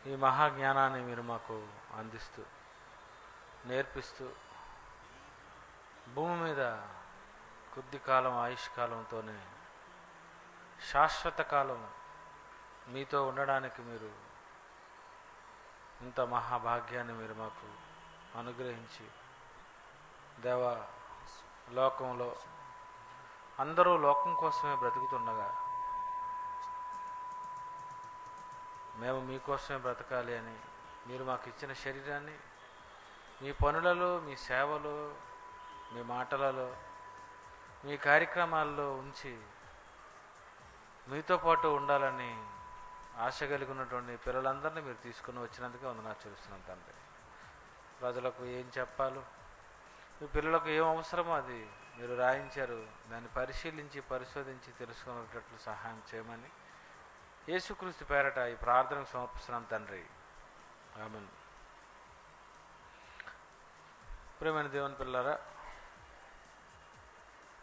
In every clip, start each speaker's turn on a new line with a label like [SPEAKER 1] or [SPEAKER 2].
[SPEAKER 1] ఈ మహాజ్ఞానాన్ని మీరు మాకు అందిస్తూ నేర్పిస్తూ భూమి మీద కొద్ది కాలం ఆయుష్కాలంతోనే శాశ్వత కాలం మీతో ఉండడానికి మీరు ఇంత మహాభాగ్యాన్ని మీరు మాకు అనుగ్రహించి దేవా, లోకంలో అందరూ లోకం కోసమే బ్రతుకుతుండగా మేము మీకోసమే బ్రతకాలి అని మీరు మాకు ఇచ్చిన శరీరాన్ని మీ పనులలో, మీ సేవలో, మీ మాటలలో, మీ కార్యక్రమాల్లో ఉంచి మీతో పాటు ఉండాలని ఆశ కలిగి ఉన్నటువంటి పిల్లలందరినీ మీరు తీసుకుని వచ్చినందుకే వందనాలు చెల్లిస్తున్నాను తండ్రి. ప్రజలకు ఏం చెప్పాలో, మీ పిల్లలకు ఏం అవసరమో అది మీరు రాయించారు. దాన్ని పరిశీలించి పరిశోధించి తెలుసుకునేటట్లు సహాయం చేయమని యేసుక్రీస్తు పేరట ఈ ప్రార్థనకు సమర్పిస్తున్నాం తండ్రి. ఆమేన్. ప్రియమైన దేవుని పిల్లలారా,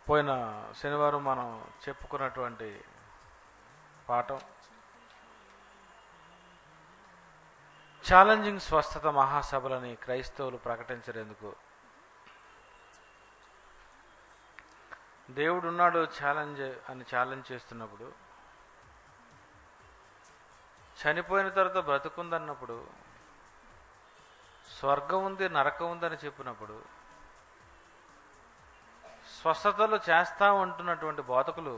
[SPEAKER 1] పోయిన శనివారం మనం చెప్పుకున్నటువంటి పాఠం ఛాలెంజింగ్ స్వస్థత మహాసభలని క్రైస్తవులు ప్రకటించరేందుకు. దేవుడు ఉన్నాడు ఛాలెంజ్ చేస్తున్నప్పుడు, చనిపోయిన తర్వాత బ్రతుకుందన్నప్పుడు, స్వర్గం ఉంది నరకం ఉందని చెప్పినప్పుడు, స్వస్థతలు చేస్తా ఉంటున్నటువంటి బోధకులు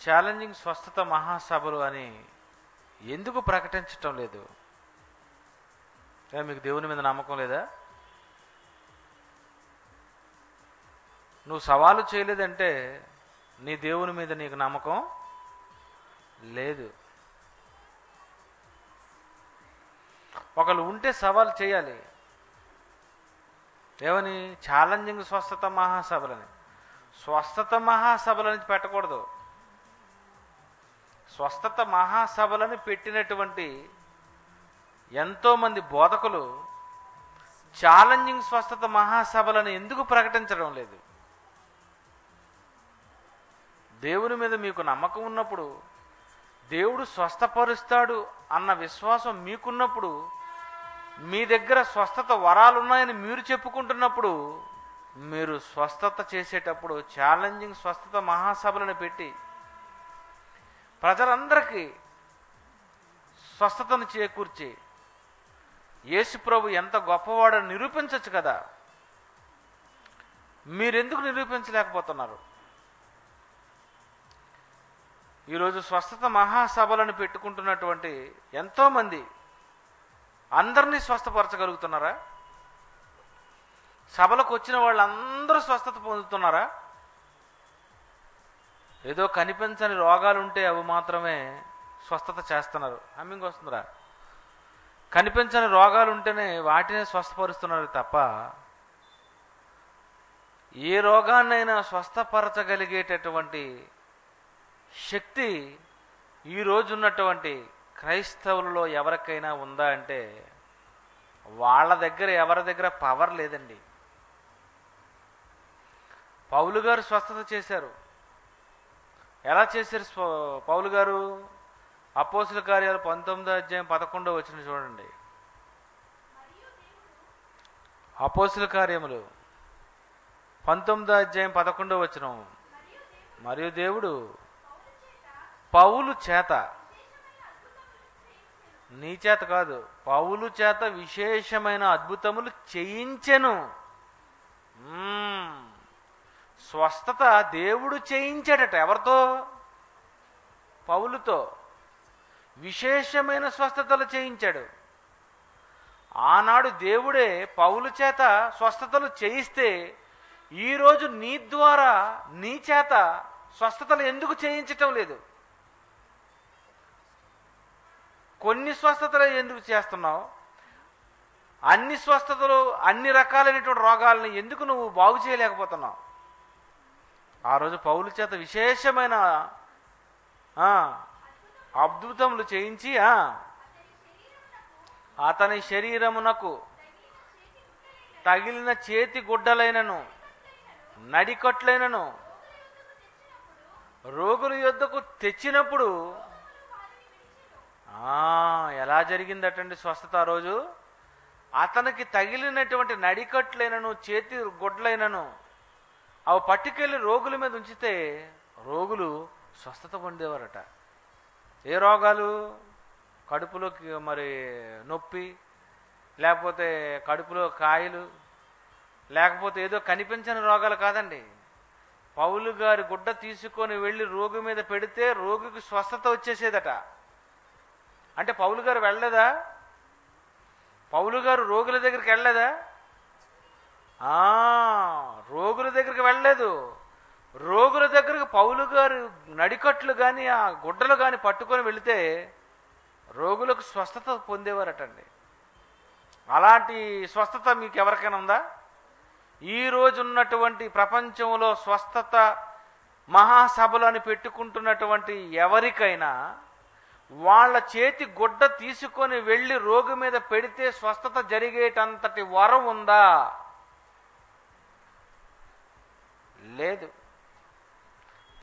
[SPEAKER 1] ఛాలెంజింగ్ స్వస్థత మహాసభలు అని ఎందుకు ప్రకటించటం లేదు? మీకు దేవుని మీద నమ్మకం లేదా? నువ్వు సవాలు చేయలేదంటే నీ దేవుని మీద నీకు నమ్మకం లేదు. ఒకళ్ళు ఉంటే సవాలు చేయాలి. ఏమని? ఛాలెంజింగ్ స్వస్థత మహాసభలని. స్వస్థత మహాసభలని పెట్టకూడదు. స్వస్థత మహాసభలని పెట్టినటువంటి ఎంతోమంది బోధకులు ఛాలెంజింగ్ స్వస్థత మహాసభలను ఎందుకు ప్రకటించడం లేదు? దేవుని మీద మీకు నమ్మకం ఉన్నప్పుడు, దేవుడు స్వస్థపరుస్తాడు అన్న విశ్వాసం మీకున్నప్పుడు, మీ దగ్గర స్వస్థత వరాలున్నాయని మీరు చెప్పుకుంటున్నప్పుడు, మీరు స్వస్థత చేసేటప్పుడు ఛాలెంజింగ్ స్వస్థత మహాసభలను పెట్టి ప్రజలందరికీ స్వస్థతను చేకూర్చి యేసుప్రభు ఎంత గొప్పవాడని నిరూపించవచ్చు కదా. మీరెందుకు నిరూపించలేకపోతున్నారు? ఈరోజు స్వస్థత మహాసభలను పెట్టుకుంటున్నటువంటి ఎంతోమంది అందరినీ స్వస్థపరచగలుగుతున్నారా? సభలకు వచ్చిన వాళ్ళందరూ స్వస్థత పొందుతున్నారా? ఏదో కనిపించని రోగాలు ఉంటే అవి మాత్రమే స్వస్థత చేస్తున్నారు. హమ్మింగ్ వస్తుందిరా. కనిపించని రోగాలు ఉంటేనే వాటినే స్వస్థపరుస్తున్నారు తప్ప ఏ రోగాన్నైనా స్వస్థపరచగలిగేటటువంటి శక్తి ఈరోజు ఉన్నటువంటి క్రైస్తవులలో ఎవరికైనా ఉందా అంటే వాళ్ళ దగ్గర, ఎవరి దగ్గర పవర్ లేదండి. పౌలు గారు స్వస్థత చేశారు. ఎలా చేశారు పౌలు గారు? అపోస్తుల కార్యాలు 19:11 చూడండి. అపోస్తుల కార్యములు 19:11. మరియు దేవుడు పౌలు చేత, నీ చేత కాదు, పౌలు చేత విశేషమైన అద్భుతములు చేయించెను. స్వస్థత దేవుడు చేయించాడట. ఎవరితో? పౌలుతో. విశేషమైన స్వస్థతలు చేయించాడు. ఆనాడు దేవుడే పౌలు చేత స్వస్థతలు చేయిస్తే ఈరోజు నీ ద్వారా, నీ చేత స్వస్థతలు ఎందుకు చేయించటం లేదు? కొన్ని స్వస్థతలు ఎందుకు చేస్తున్నావు? అన్ని స్వస్థతలు, అన్ని రకాలైనటువంటి రోగాలను ఎందుకు నువ్వు బాగు చేయలేకపోతున్నావు? ఆ రోజు పౌలు చేత విశేషమైన అద్భుతములు చేయించి అతని శరీరమునకు తగిలిన చేతి గుడ్డలైనను నడికట్లైనను రోగుల యొద్దకు తెచ్చినప్పుడు ఎలా ఎలా జరిగిందటండి స్వస్థత ఆ రోజు? అతనికి తగిలినటువంటి నడికట్లైనను చేతి గుడ్లైనను అవి పట్టుకెళ్ళి రోగుల మీద ఉంచితే రోగులు స్వస్థత పొందేవారట. ఏ రోగాలు? కడుపులోకి మరి నొప్పి, లేకపోతే కడుపులో కాయలు, లేకపోతే ఏదో కనిపించని రోగాలు కాదండి. పౌలు గారి గుడ్డ తీసుకొని వెళ్ళి రోగి మీద పెడితే రోగికి స్వస్థత వచ్చేసేదట. అంటే పౌలు గారు వెళ్ళలేదా? పౌలు గారు రోగుల దగ్గరికి వెళ్ళలేదా? రోగుల దగ్గరికి వెళ్ళలేదు. రోగుల దగ్గరికి పౌలు గారు నడికట్లు కానీ ఆ గుడ్డలు కానీ పట్టుకొని వెళితే రోగులకు స్వస్థత పొందేవారటండి. అలాంటి స్వస్థత మీకు ఎవరికైనా ఉందా? ఈరోజు ఉన్నటువంటి ప్రపంచంలో స్వస్థత మహాసభలను పెట్టుకుంటున్నటువంటి ఎవరికైనా వాళ్ళ చేతి గుడ్డ తీసుకొని వెళ్ళి రోగి మీద పెడితే స్వస్థత జరిగేటంతటి వరం ఉందా? లేదు.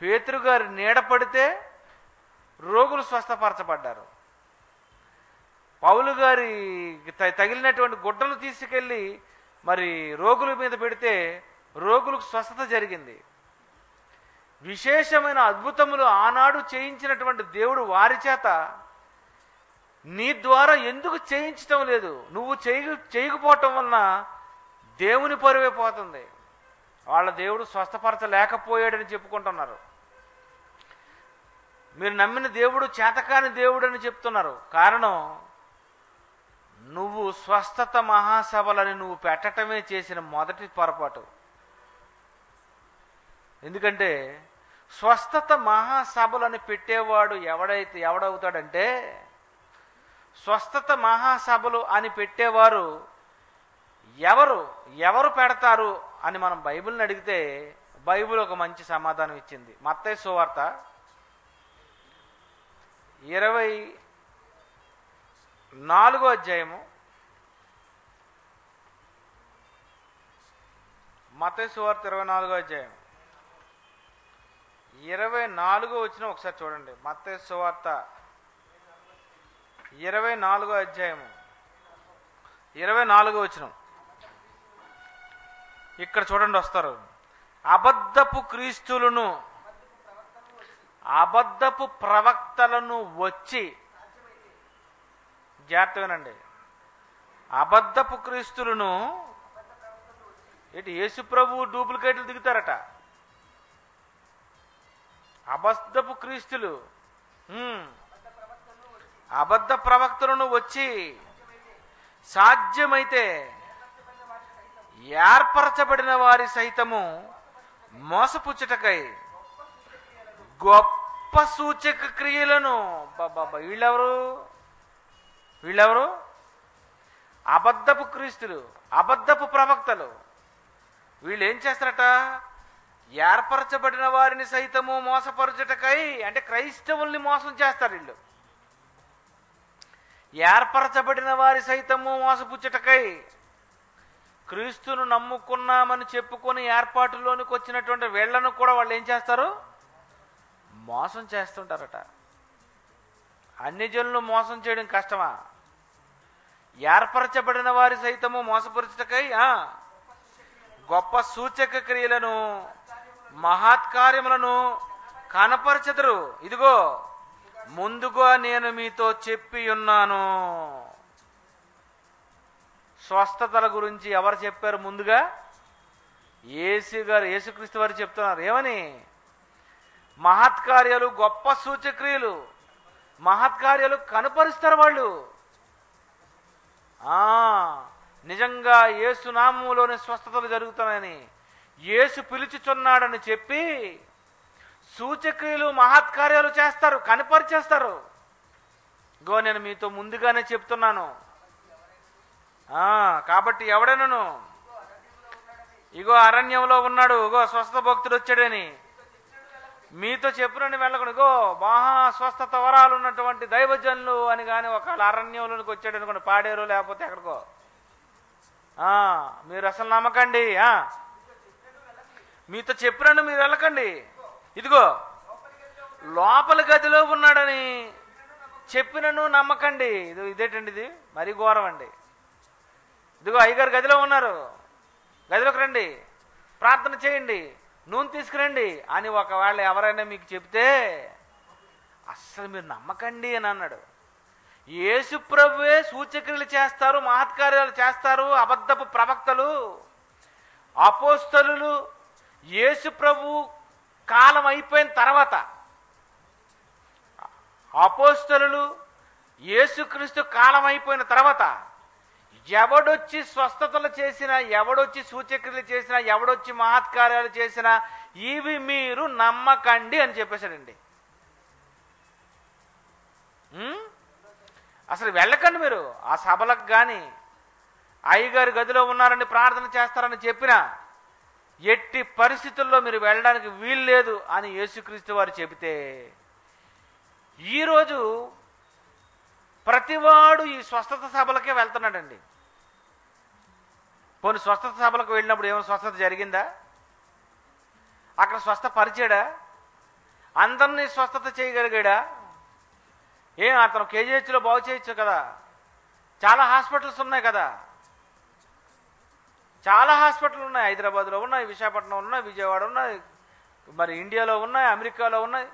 [SPEAKER 1] పేతురు గారి నీడ పడితే రోగులు స్వస్థపరచబడ్డారు. పౌలు గారి తగిలినటువంటి గుడ్డలు తీసుకెళ్ళి మరి రోగుల మీద పెడితే రోగులకు స్వస్థత జరిగింది. విశేషమైన అద్భుతములు ఆనాడు చేయించినటువంటి దేవుడు వారి చేత నీ ద్వారా ఎందుకు చేయించటం లేదు? నువ్వు చేయకపోవటం వలన దేవుని పరువే పోతుంది. వాళ్ళ దేవుడు స్వస్థపరచలేకపోయాడని చెప్పుకుంటున్నారు. మీరు నమ్మిన దేవుడు చేతకాని దేవుడు అని చెప్తున్నారు. కారణం, నువ్వు స్వస్థత మహాసభలని నువ్వు పెట్టటమే చేసిన మొదటి పొరపాటు. ఎందుకంటే స్వస్థత మహాసభలని పెట్టేవాడు ఎవడవుతాడంటే, స్వస్థత మహాసభలు అని పెట్టేవారు ఎవరు పెడతారు అని మనం బైబిల్ని అడిగితే బైబిల్ ఒక మంచి సమాధానం ఇచ్చింది. మత్తయి సువార్త 24వ అధ్యాయము, మత్తయి సువార్త 24వ అధ్యాయం 24వ వచనం ఒకసారి చూడండి. మత్తయి సువార్త 24వ అధ్యాయము 24వ వచనం. ఇక్కడ చూడండి, వస్తారు. అబద్ధపు క్రీస్తులను, అబద్ధపు ప్రవక్తలను వచ్చి, జాగ్రత్తగానండి, అబద్ధపు క్రీస్తులను యేసు ప్రభువు డూప్లికేట్లు దిగుతారట. అబద్ధపు క్రీస్తులు, అబద్ధ ప్రవక్తలను వచ్చి సాధ్యమైతే ఏర్పరచబడిన వారి సైతము మోసపుచ్చుటకై గొప్ప సూచక క్రియలను, వీళ్ళెవరు? అబద్ధపు క్రీస్తులు, అబద్ధపు ప్రవక్తలు. వీళ్ళు ఏం చేస్తారట? ఏర్పరచబడిన వారిని సైతము మోసపరచుటకై, అంటే క్రైస్తవుల్ని మోసం చేస్తారు వీళ్ళు. ఏర్పరచబడిన వారి సైతము మోసపుచ్చుటకై, క్రీస్తును నమ్ముకున్నామని చెప్పుకొని ఏర్పాటులోనికి వచ్చినటువంటి వీళ్లను కూడా వాళ్ళు ఏం చేస్తారు? మోసం చేస్తుంటారట. అన్ని జనులు మోసం చేయడం కష్టమా? ఏర్పరచబడిన వారి సైతము మోసపరచుటకై గొప్ప సూచక క్రియలను మహత్కార్యములను కనపరచెదరు. ఇదిగో ముందుగా నేను మీతో చెప్పి ఉన్నాను. స్వస్థతల గురించి ఎవరు చెప్పారు? ముందుగా యేసుక్రీస్తు వారు చెప్తున్నారు. ఏమని? మహత్కార్యాలు, గొప్ప సూచక్రియలు, మహత్కార్యాలు కనపరుస్తారు వాళ్ళు. నిజంగా యేసు నామములోని స్వస్థతలు జరుగుతాయని యేసు పిలుచుచున్నాడని చెప్పి సూచక్రియలు, మహత్కార్యాలు చేస్తారు, కనపరిచేస్తారు. ఇగో నేను మీతో ముందుగానే చెప్తున్నాను. కాబట్టి ఎవడైనాను ఇగో అరణ్యంలో ఉన్నాడు, ఇగో స్వస్థత భక్తుడు వచ్చాడని మీతో చెప్పునని వెళ్ళకుండా, ఇగో మహా స్వస్థత వరాలు ఉన్నటువంటి దైవజనులు అని కానీ ఒకవేళ అరణ్యంలోనికి వచ్చాడు అనుకోండి, పాడేరు లేకపోతే ఎక్కడికో, మీరు అసలు నమ్మకండి. మీతో చెప్పినట్టు మీరు వెళ్ళకండి. ఇదిగో లోపల గదిలో ఉన్నాడని
[SPEAKER 2] చెప్పినను నమ్మకండి. ఇదేటండి, ఇది మరీ ఘోరం అండి. ఇదిగో అయ్యగారు గదిలో ఉన్నారు, గదిలోకి రండి, ప్రార్థన చేయండి, నూనె తీసుకురండి అని ఒకవేళ ఎవరైనా మీకు చెప్తే అస్సలు మీరు నమ్మకండి అని అన్నాడు. యేసు ప్రభువే సూచక్రియలు చేస్తారు, మహత్కార్యాలు చేస్తారు. అబద్ధపు ప్రవక్తలు, అపోస్తలులు యేసు ప్రభు కాలం అయిపోయిన తర్వాత, అపోస్తలులు యేసుక్రీస్తు కాలం అయిపోయిన తర్వాత ఎవడొచ్చి స్వస్థతలు చేసినా, ఎవడొచ్చి సూచక్రియలు చేసినా, ఎవడొచ్చి మహత్కార్యాలు చేసినా ఇవి మీరు నమ్మకండి అని చెప్పేశాడండి. అసలు వెళ్ళకండి మీరు ఆ సభలకు. కానీ అయ్యగారు గదిలో ఉన్నారని ప్రార్థన చేస్తారని చెప్పినా ఎట్టి పరిస్థితుల్లో మీరు వెళ్ళడానికి వీలు లేదు అని యేసుక్రీస్తు వారు చెబితే, ఈరోజు ప్రతివాడు ఈ స్వస్థత సభలకే వెళ్తున్నాడండి. పోనీ స్వస్థత సభలకు వెళ్ళినప్పుడు ఏమైనా స్వస్థత జరిగిందా? అక్కడ స్వస్థపరిచాడా? అందరినీ స్వస్థత చేయగలిగాడా? అతను కేజీహెచ్లో బాగు చేయొచ్చు కదా, చాలా హాస్పిటల్స్ ఉన్నాయి కదా, చాలా హాస్పిటల్ ఉన్నాయి. హైదరాబాద్లో ఉన్నాయి, విశాఖపట్నం ఉన్నాయి, విజయవాడ ఉన్నాయి, మరి ఇండియాలో ఉన్నాయి, అమెరికాలో ఉన్నాయి.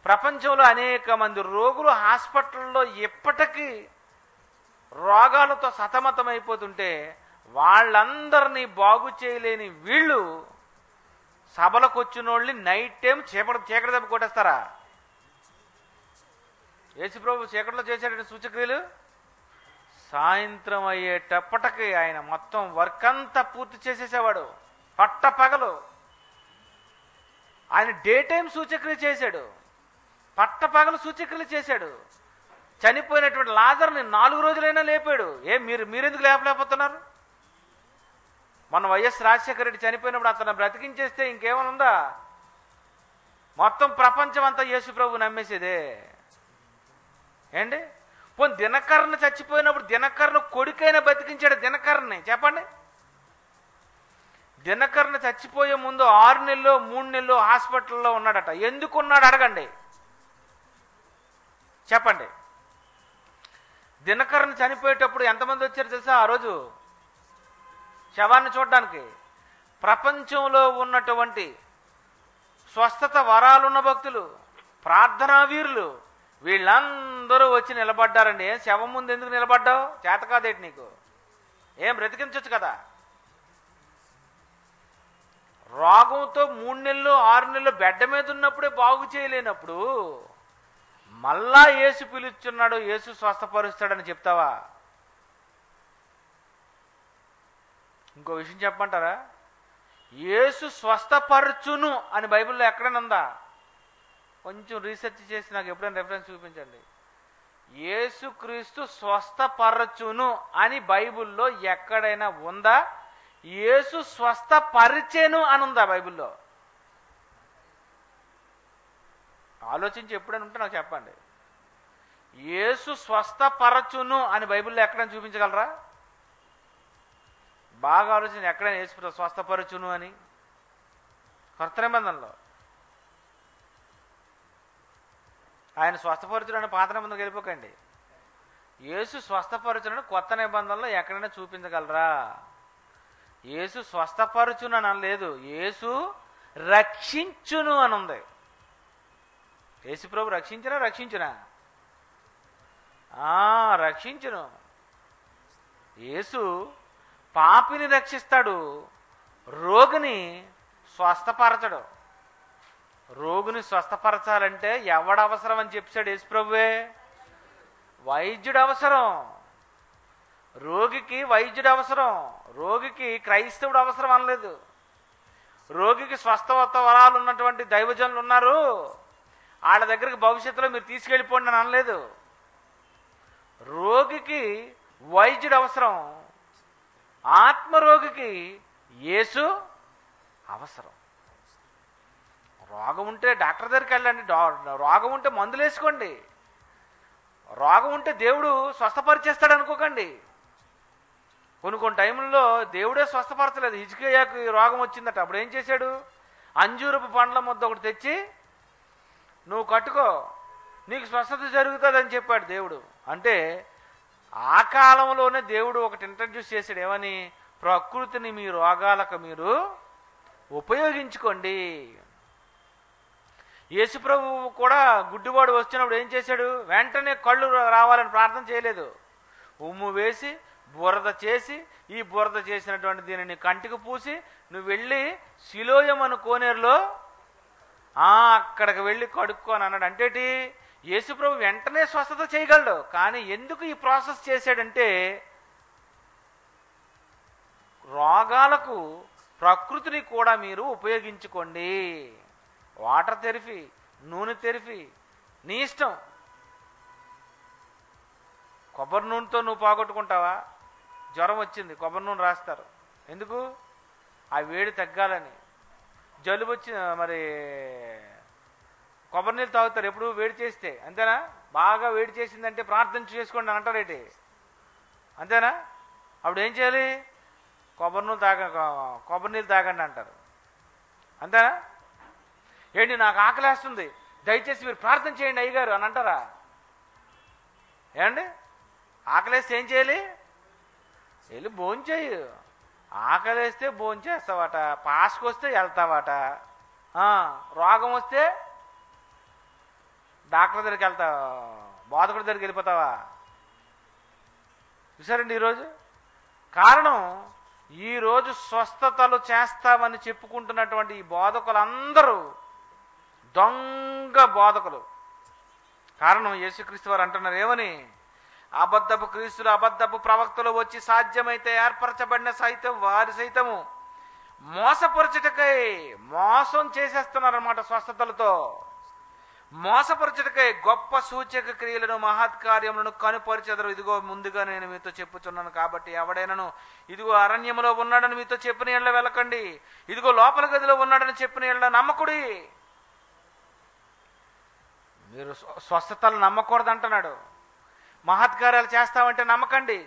[SPEAKER 2] ప్రపంచంలో అనేక మంది రోగులు హాస్పిటల్లో ఎప్పటికీ రోగాలతో సతమతమైపోతుంటే వాళ్ళందరినీ బాగు చేయలేని వీళ్ళు సభలకు వచ్చిన వాళ్ళని నైట్ టైం చీకటి దెబ్బ కొట్టేస్తారా? యేసుప్రభు చీకటిలో చేసేట సూచక్రియలు సాయంత్రం అయ్యేటప్పటికి ఆయన మొత్తం వర్క్ అంతా పూర్తి చేసేసేవాడు. పట్టపగలు ఆయన డే టైం సూచక్రియ చేశాడు, పట్టపగలు సూచక్రియలు చేశాడు. చనిపోయినటువంటి లాజర్ని 4 రోజులైనా లేపాడు. మీరెందుకు లేపలేకపోతున్నారు? మన వైఎస్ రాజశేఖర రెడ్డి చనిపోయినప్పుడు అతను బ్రతికించేస్తే ఇంకేమైనా ఉందా? మొత్తం ప్రపంచం అంతా యేసు ప్రభు నమ్మేసేదే ఏంటి? పోనీ దినకరణ చచ్చిపోయినప్పుడు దినకరణ కొడుకైనా బతికించాడు. దినకరణని చెప్పండి. దినకరణ చచ్చిపోయే ముందు 6 నెలలు 3 నెలలు హాస్పిటల్లో ఉన్నాడట. ఎందుకున్నాడు అడగండి, చెప్పండి. దినకరణ చనిపోయేటప్పుడు ఎంతమంది వచ్చారు తెలుసా? ఆ రోజు శవాన్ని చూడడానికి ప్రపంచంలో ఉన్నటువంటి స్వస్థత వరాలున్న భక్తులు, ప్రార్థనా వీరులు వీళ్ళందరూ వచ్చి నిలబడ్డారండి. శవం ముందు ఎందుకు నిలబడ్డావు? చేత కాదేటి నీకు? బ్రతికించవచ్చు కదా. రోగంతో 3 నెలలు 6 నెలలు బెడ్డ మీద ఉన్నప్పుడే బాగు చేయలేనప్పుడు మళ్ళా యేసు పిలుచున్నాడు, యేసు స్వస్థపరుస్తాడని చెప్తావా? ఇంకో విషయం చెప్పమంటారా? యేసు స్వస్థపరచును అని బైబిల్లో ఎక్కడైనా ఉందా? కొంచెం రీసెర్చ్ చేసి నాకు ఎప్పుడైనా రెఫరెన్స్ చూపించండి. యేసుక్రీస్తు స్వస్థపరచును అని బైబిల్లో ఎక్కడైనా ఉందా? యేసు స్వస్థపరిచెను అని ఉందా బైబిల్లో? ఆలోచించి ఎప్పుడైనా ఉంటే నాకు చెప్పండి. యేసు స్వస్థపరచును అని బైబిల్లో ఎక్కడైనా చూపించగలరా? బాగా ఆలోచించి ఎక్కడైనా యేసు స్వస్థపరచును అని కొత్త నిబంధనలో ఆయన స్వస్థపరచునని పాత నిబంధనకు వెళ్ళిపోకండి. యేసు స్వస్థపరచునని కొత్త నిబంధనలో ఎక్కడైనా చూపించగలరా? యేసు స్వస్థపరచును అని అనలేదు, యేసు రక్షించును అని ఉంది. యేసు ప్రభు రక్షించునా? రక్షించును. యేసు పాపిని రక్షిస్తాడు, రోగిని స్వస్థపరచడు. రోగిని స్వస్థపరచాలంటే ఎవడు అవసరం అని చెప్పాడు యేసు ప్రభువే? వైద్యుడు అవసరం. రోగికి వైద్యుడు అవసరం, రోగికి క్రైస్తవుడు అవసరం అనలేదు. రోగికి స్వస్థత వరాలు ఉన్నటువంటి దైవజనులు ఉన్నారు, వాళ్ళ దగ్గరికి భవిష్యత్తులో మీరు తీసుకెళ్ళిపోండి అని అనలేదు. రోగికి వైద్యుడు అవసరం, ఆత్మరోగికి యేసు అవసరం. రోగం ఉంటే డాక్టర్ దగ్గరికి వెళ్ళండి, రోగం ఉంటే మందులు వేసుకోండి, రోగం ఉంటే దేవుడు స్వస్థపరిచేస్తాడు అనుకోకండి. కొన్ని టైంలో దేవుడే స్వస్థపరచలేదు. హిజ్కియాకు రోగం వచ్చిందట. అప్పుడు ఏం చేశాడు? అంజూరపు పండ్ల ముద్ద ఒకటి తెచ్చి నువ్వు కట్టుకో, నీకు స్వస్థత జరుగుతుందని చెప్పాడు దేవుడు. అంటే ఆ కాలంలోనే దేవుడు ఒకటి ఇంట్రడ్యూస్ చేశాడు. ఏమని? ప్రకృతిని మీ రోగాలకు మీరు ఉపయోగించుకోండి. యేసుప్రభు కూడా గుడ్డివాడు వచ్చినప్పుడు ఏం చేశాడు? వెంటనే కళ్ళు రావాలని ప్రార్థన చేయలేదు. ఉమ్ము వేసి బురద చేసి, ఈ బురద చేసినటువంటి దీనిని కంటికి పూసి, నువ్వు వెళ్ళి సిలోయమను కోనేరులో అక్కడికి వెళ్ళి కడుక్కోని అన్నాడు. అంటేటి యేసుప్రభు వెంటనే స్వస్థత చేయగలడు. కానీ ఎందుకు ఈ ప్రాసెస్ చేశాడంటే, రోగాలకు ప్రకృతిని కూడా మీరు ఉపయోగించుకోండి. వాటర్ తెరిపి, నూనె తెరిపి నీ ఇష్టం. కొబ్బరి నూనెతో నువ్వు పోగొట్టుకుంటావా? జ్వరం వచ్చింది, కొబ్బరి నూనె రాస్తారు. ఎందుకు? ఆ వేడి తగ్గాలని. జలుబు వచ్చి మరి కొబ్బరి నీళ్ళు తాగుతారు ఎప్పుడు వేడి చేస్తే, అంతేనా? బాగా వేడి చేసిందంటే ప్రార్థన చేసుకోండి అని అంటారేంటి, అంతేనా? అప్పుడు ఏం చేయాలి? కొబ్బరి నీళ్ళు తాగండి అంటారు, అంతేనా? ఏంటి నాకు ఆకలేస్తుంది, దయచేసి మీరు ప్రార్థన చేయండి అయ్యగారు అని అంటారా? ఏమండి? ఆకలేస్తే ఏం చేయాలి? వెళ్ళి భోంచేయి. ఆకలేస్తే భోంచేస్తావట, పాసుకొస్తే వెళ్తావట, రోగం వస్తే డాక్టర్ దగ్గరికి వెళ్తావా, బోధకుడి దగ్గరికి వెళ్ళిపోతావా? చూసారండి ఈరోజు కారణం. ఈరోజు స్వస్థతలు చేస్తామని చెప్పుకుంటున్నటువంటి ఈ బోధకులందరూ దొంగ బోధకులు. కారణం యేసుక్రీస్తు వారు అంటున్నారు ఏమని? అబద్ధపు క్రీస్తులు, అబద్ధపు ప్రవక్తలు వచ్చి సాధ్యమైతే ఏర్పరచబడిన సైతం వారి సైతము మోసపరచుటకై మోసం చేసేస్తున్నారన్నమాట. స్వస్థతలతో మోసపరచుటకై గొప్ప సూచక క్రియలను మహత్కార్యములను కనుపరిచెదరు. ఇదిగో ముందుగా నేను మీతో చెప్పుచున్నాను కాబట్టి ఎవడైనాను ఇదిగో అరణ్యములో ఉన్నాడని మీతో చెప్పిన ఏళ్ళ వెళ్ళకండి, ఇదిగో లోపల గదిలో ఉన్నాడని చెప్పిన ఏళ్ళ నమ్మకుడి. మీరు స్వస్థతలు నమ్మకూడదు అంటున్నాడు. మహత్కార్యాలు చేస్తామంటే నమ్మకండి,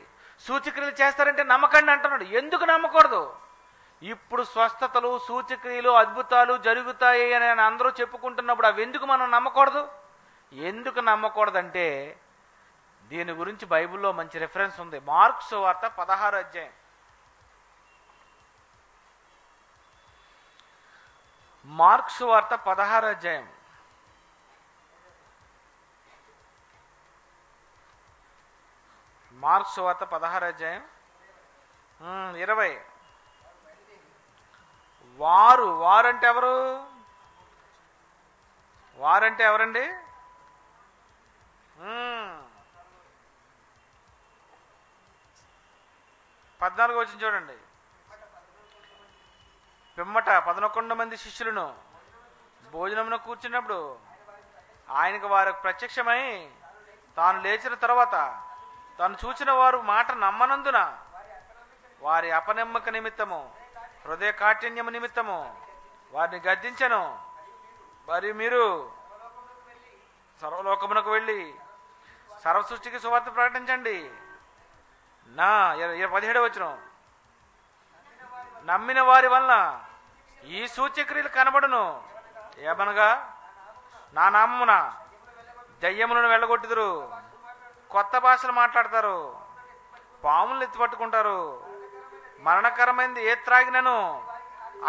[SPEAKER 2] సూచక్రియలు చేస్తారంటే నమ్మకండి అంటున్నాడు. ఎందుకు నమ్మకూడదు? ఇప్పుడు స్వస్థతలు, సూచక్రియలు, అద్భుతాలు జరుగుతాయి అని అందరూ చెప్పుకుంటున్నప్పుడు అవి ఎందుకు మనం నమ్మకూడదు? ఎందుకు నమ్మకూడదంటే దీని గురించి బైబిల్లో మంచి రెఫరెన్స్ ఉంది. మార్కు సువార్త 16వ అధ్యాయం. మార్కు సువార్త 16వ అధ్యాయం. మార్కు సువార్త 16వ అధ్యాయం 20. వారంటే ఎవరు? వారంటే ఎవరండి? 14వ వచనం చూడండి. పిమ్మట 11 మంది శిష్యులను భోజనమున కూర్చున్నప్పుడు ఆయనకు వారికి ప్రత్యక్షమై తాను లేచిన తర్వాత తాను చూచిన వారు మాట నమ్మనందున వారి అపనమ్మక నిమిత్తము, హృదయ కాఠిన్యము నిమిత్తము వారిని గద్దించెను. మరి మీరు సర్వలోకమునకు వెళ్ళి సర్వ సృష్టికి సువార్త ప్రకటించండి. 17వ వచనం. నమ్మిన వారి వలన ఈ సూచక్రియలు కనబడును. ఏమనగా నా నామమున దయ్యములను వెళ్ళగొట్టుదురు, కొత్త భాషలు మాట్లాడతారు, పాములను ఎత్తి పట్టుకుంటారు, మరణకరమైనది ఏ త్రాగినను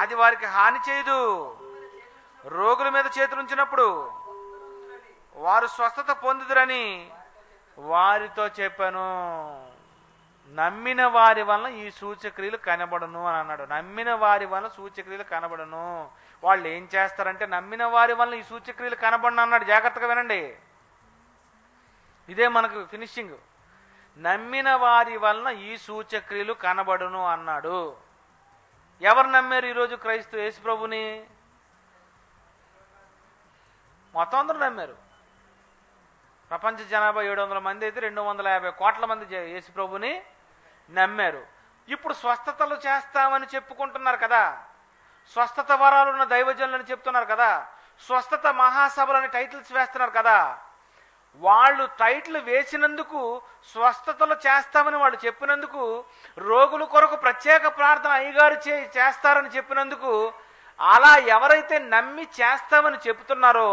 [SPEAKER 2] అది వారికి హాని చేయదు, రోగుల మీద చేతులుంచినప్పుడు వారు స్వస్థత పొందుదురని వారితో చెప్పాను. నమ్మిన వారి వలన ఈ సూచక్రియలు కనబడును అని అన్నాడు. నమ్మిన వారి వలన సూచక్రియలు కనబడును. వాళ్ళు ఏం చేస్తారంటే నమ్మిన వారి వలన ఈ సూచక్రియలు కనబడును అన్నాడు. జాగ్రత్తగా వినండి, ఇదే మనకు ఫినిషింగ్. నమ్మిన వారి వలన ఈ సూచక్రియలు కనబడును అన్నాడు. ఎవరు నమ్మారు ఈరోజు క్రైస్తవ యేసు ప్రభుని? మొత్తం అందరూ నమ్మారు. ప్రపంచ జనాభా 700 మంది అయితే 250 కోట్ల మంది యేసు ప్రభుని నమ్మారు. ఇప్పుడు స్వస్థతలు చేస్తామని చెప్పుకుంటున్నారు కదా, స్వస్థత వరాలు ఉన్న దైవజనులని చెప్తున్నారు కదా, స్వస్థత మహాసభలని టైటిల్స్ వేస్తున్నారు కదా. వాళ్ళు టైటిల్ వేసినందుకు, స్వస్థతలు చేస్తామని వాళ్ళు చెప్పినందుకు, రోగుల కొరకు ప్రత్యేక ప్రార్థన అయ్యగారు చేస్తారని చెప్పినందుకు, అలా ఎవరైతే నమ్మి చేస్తామని చెప్తున్నారో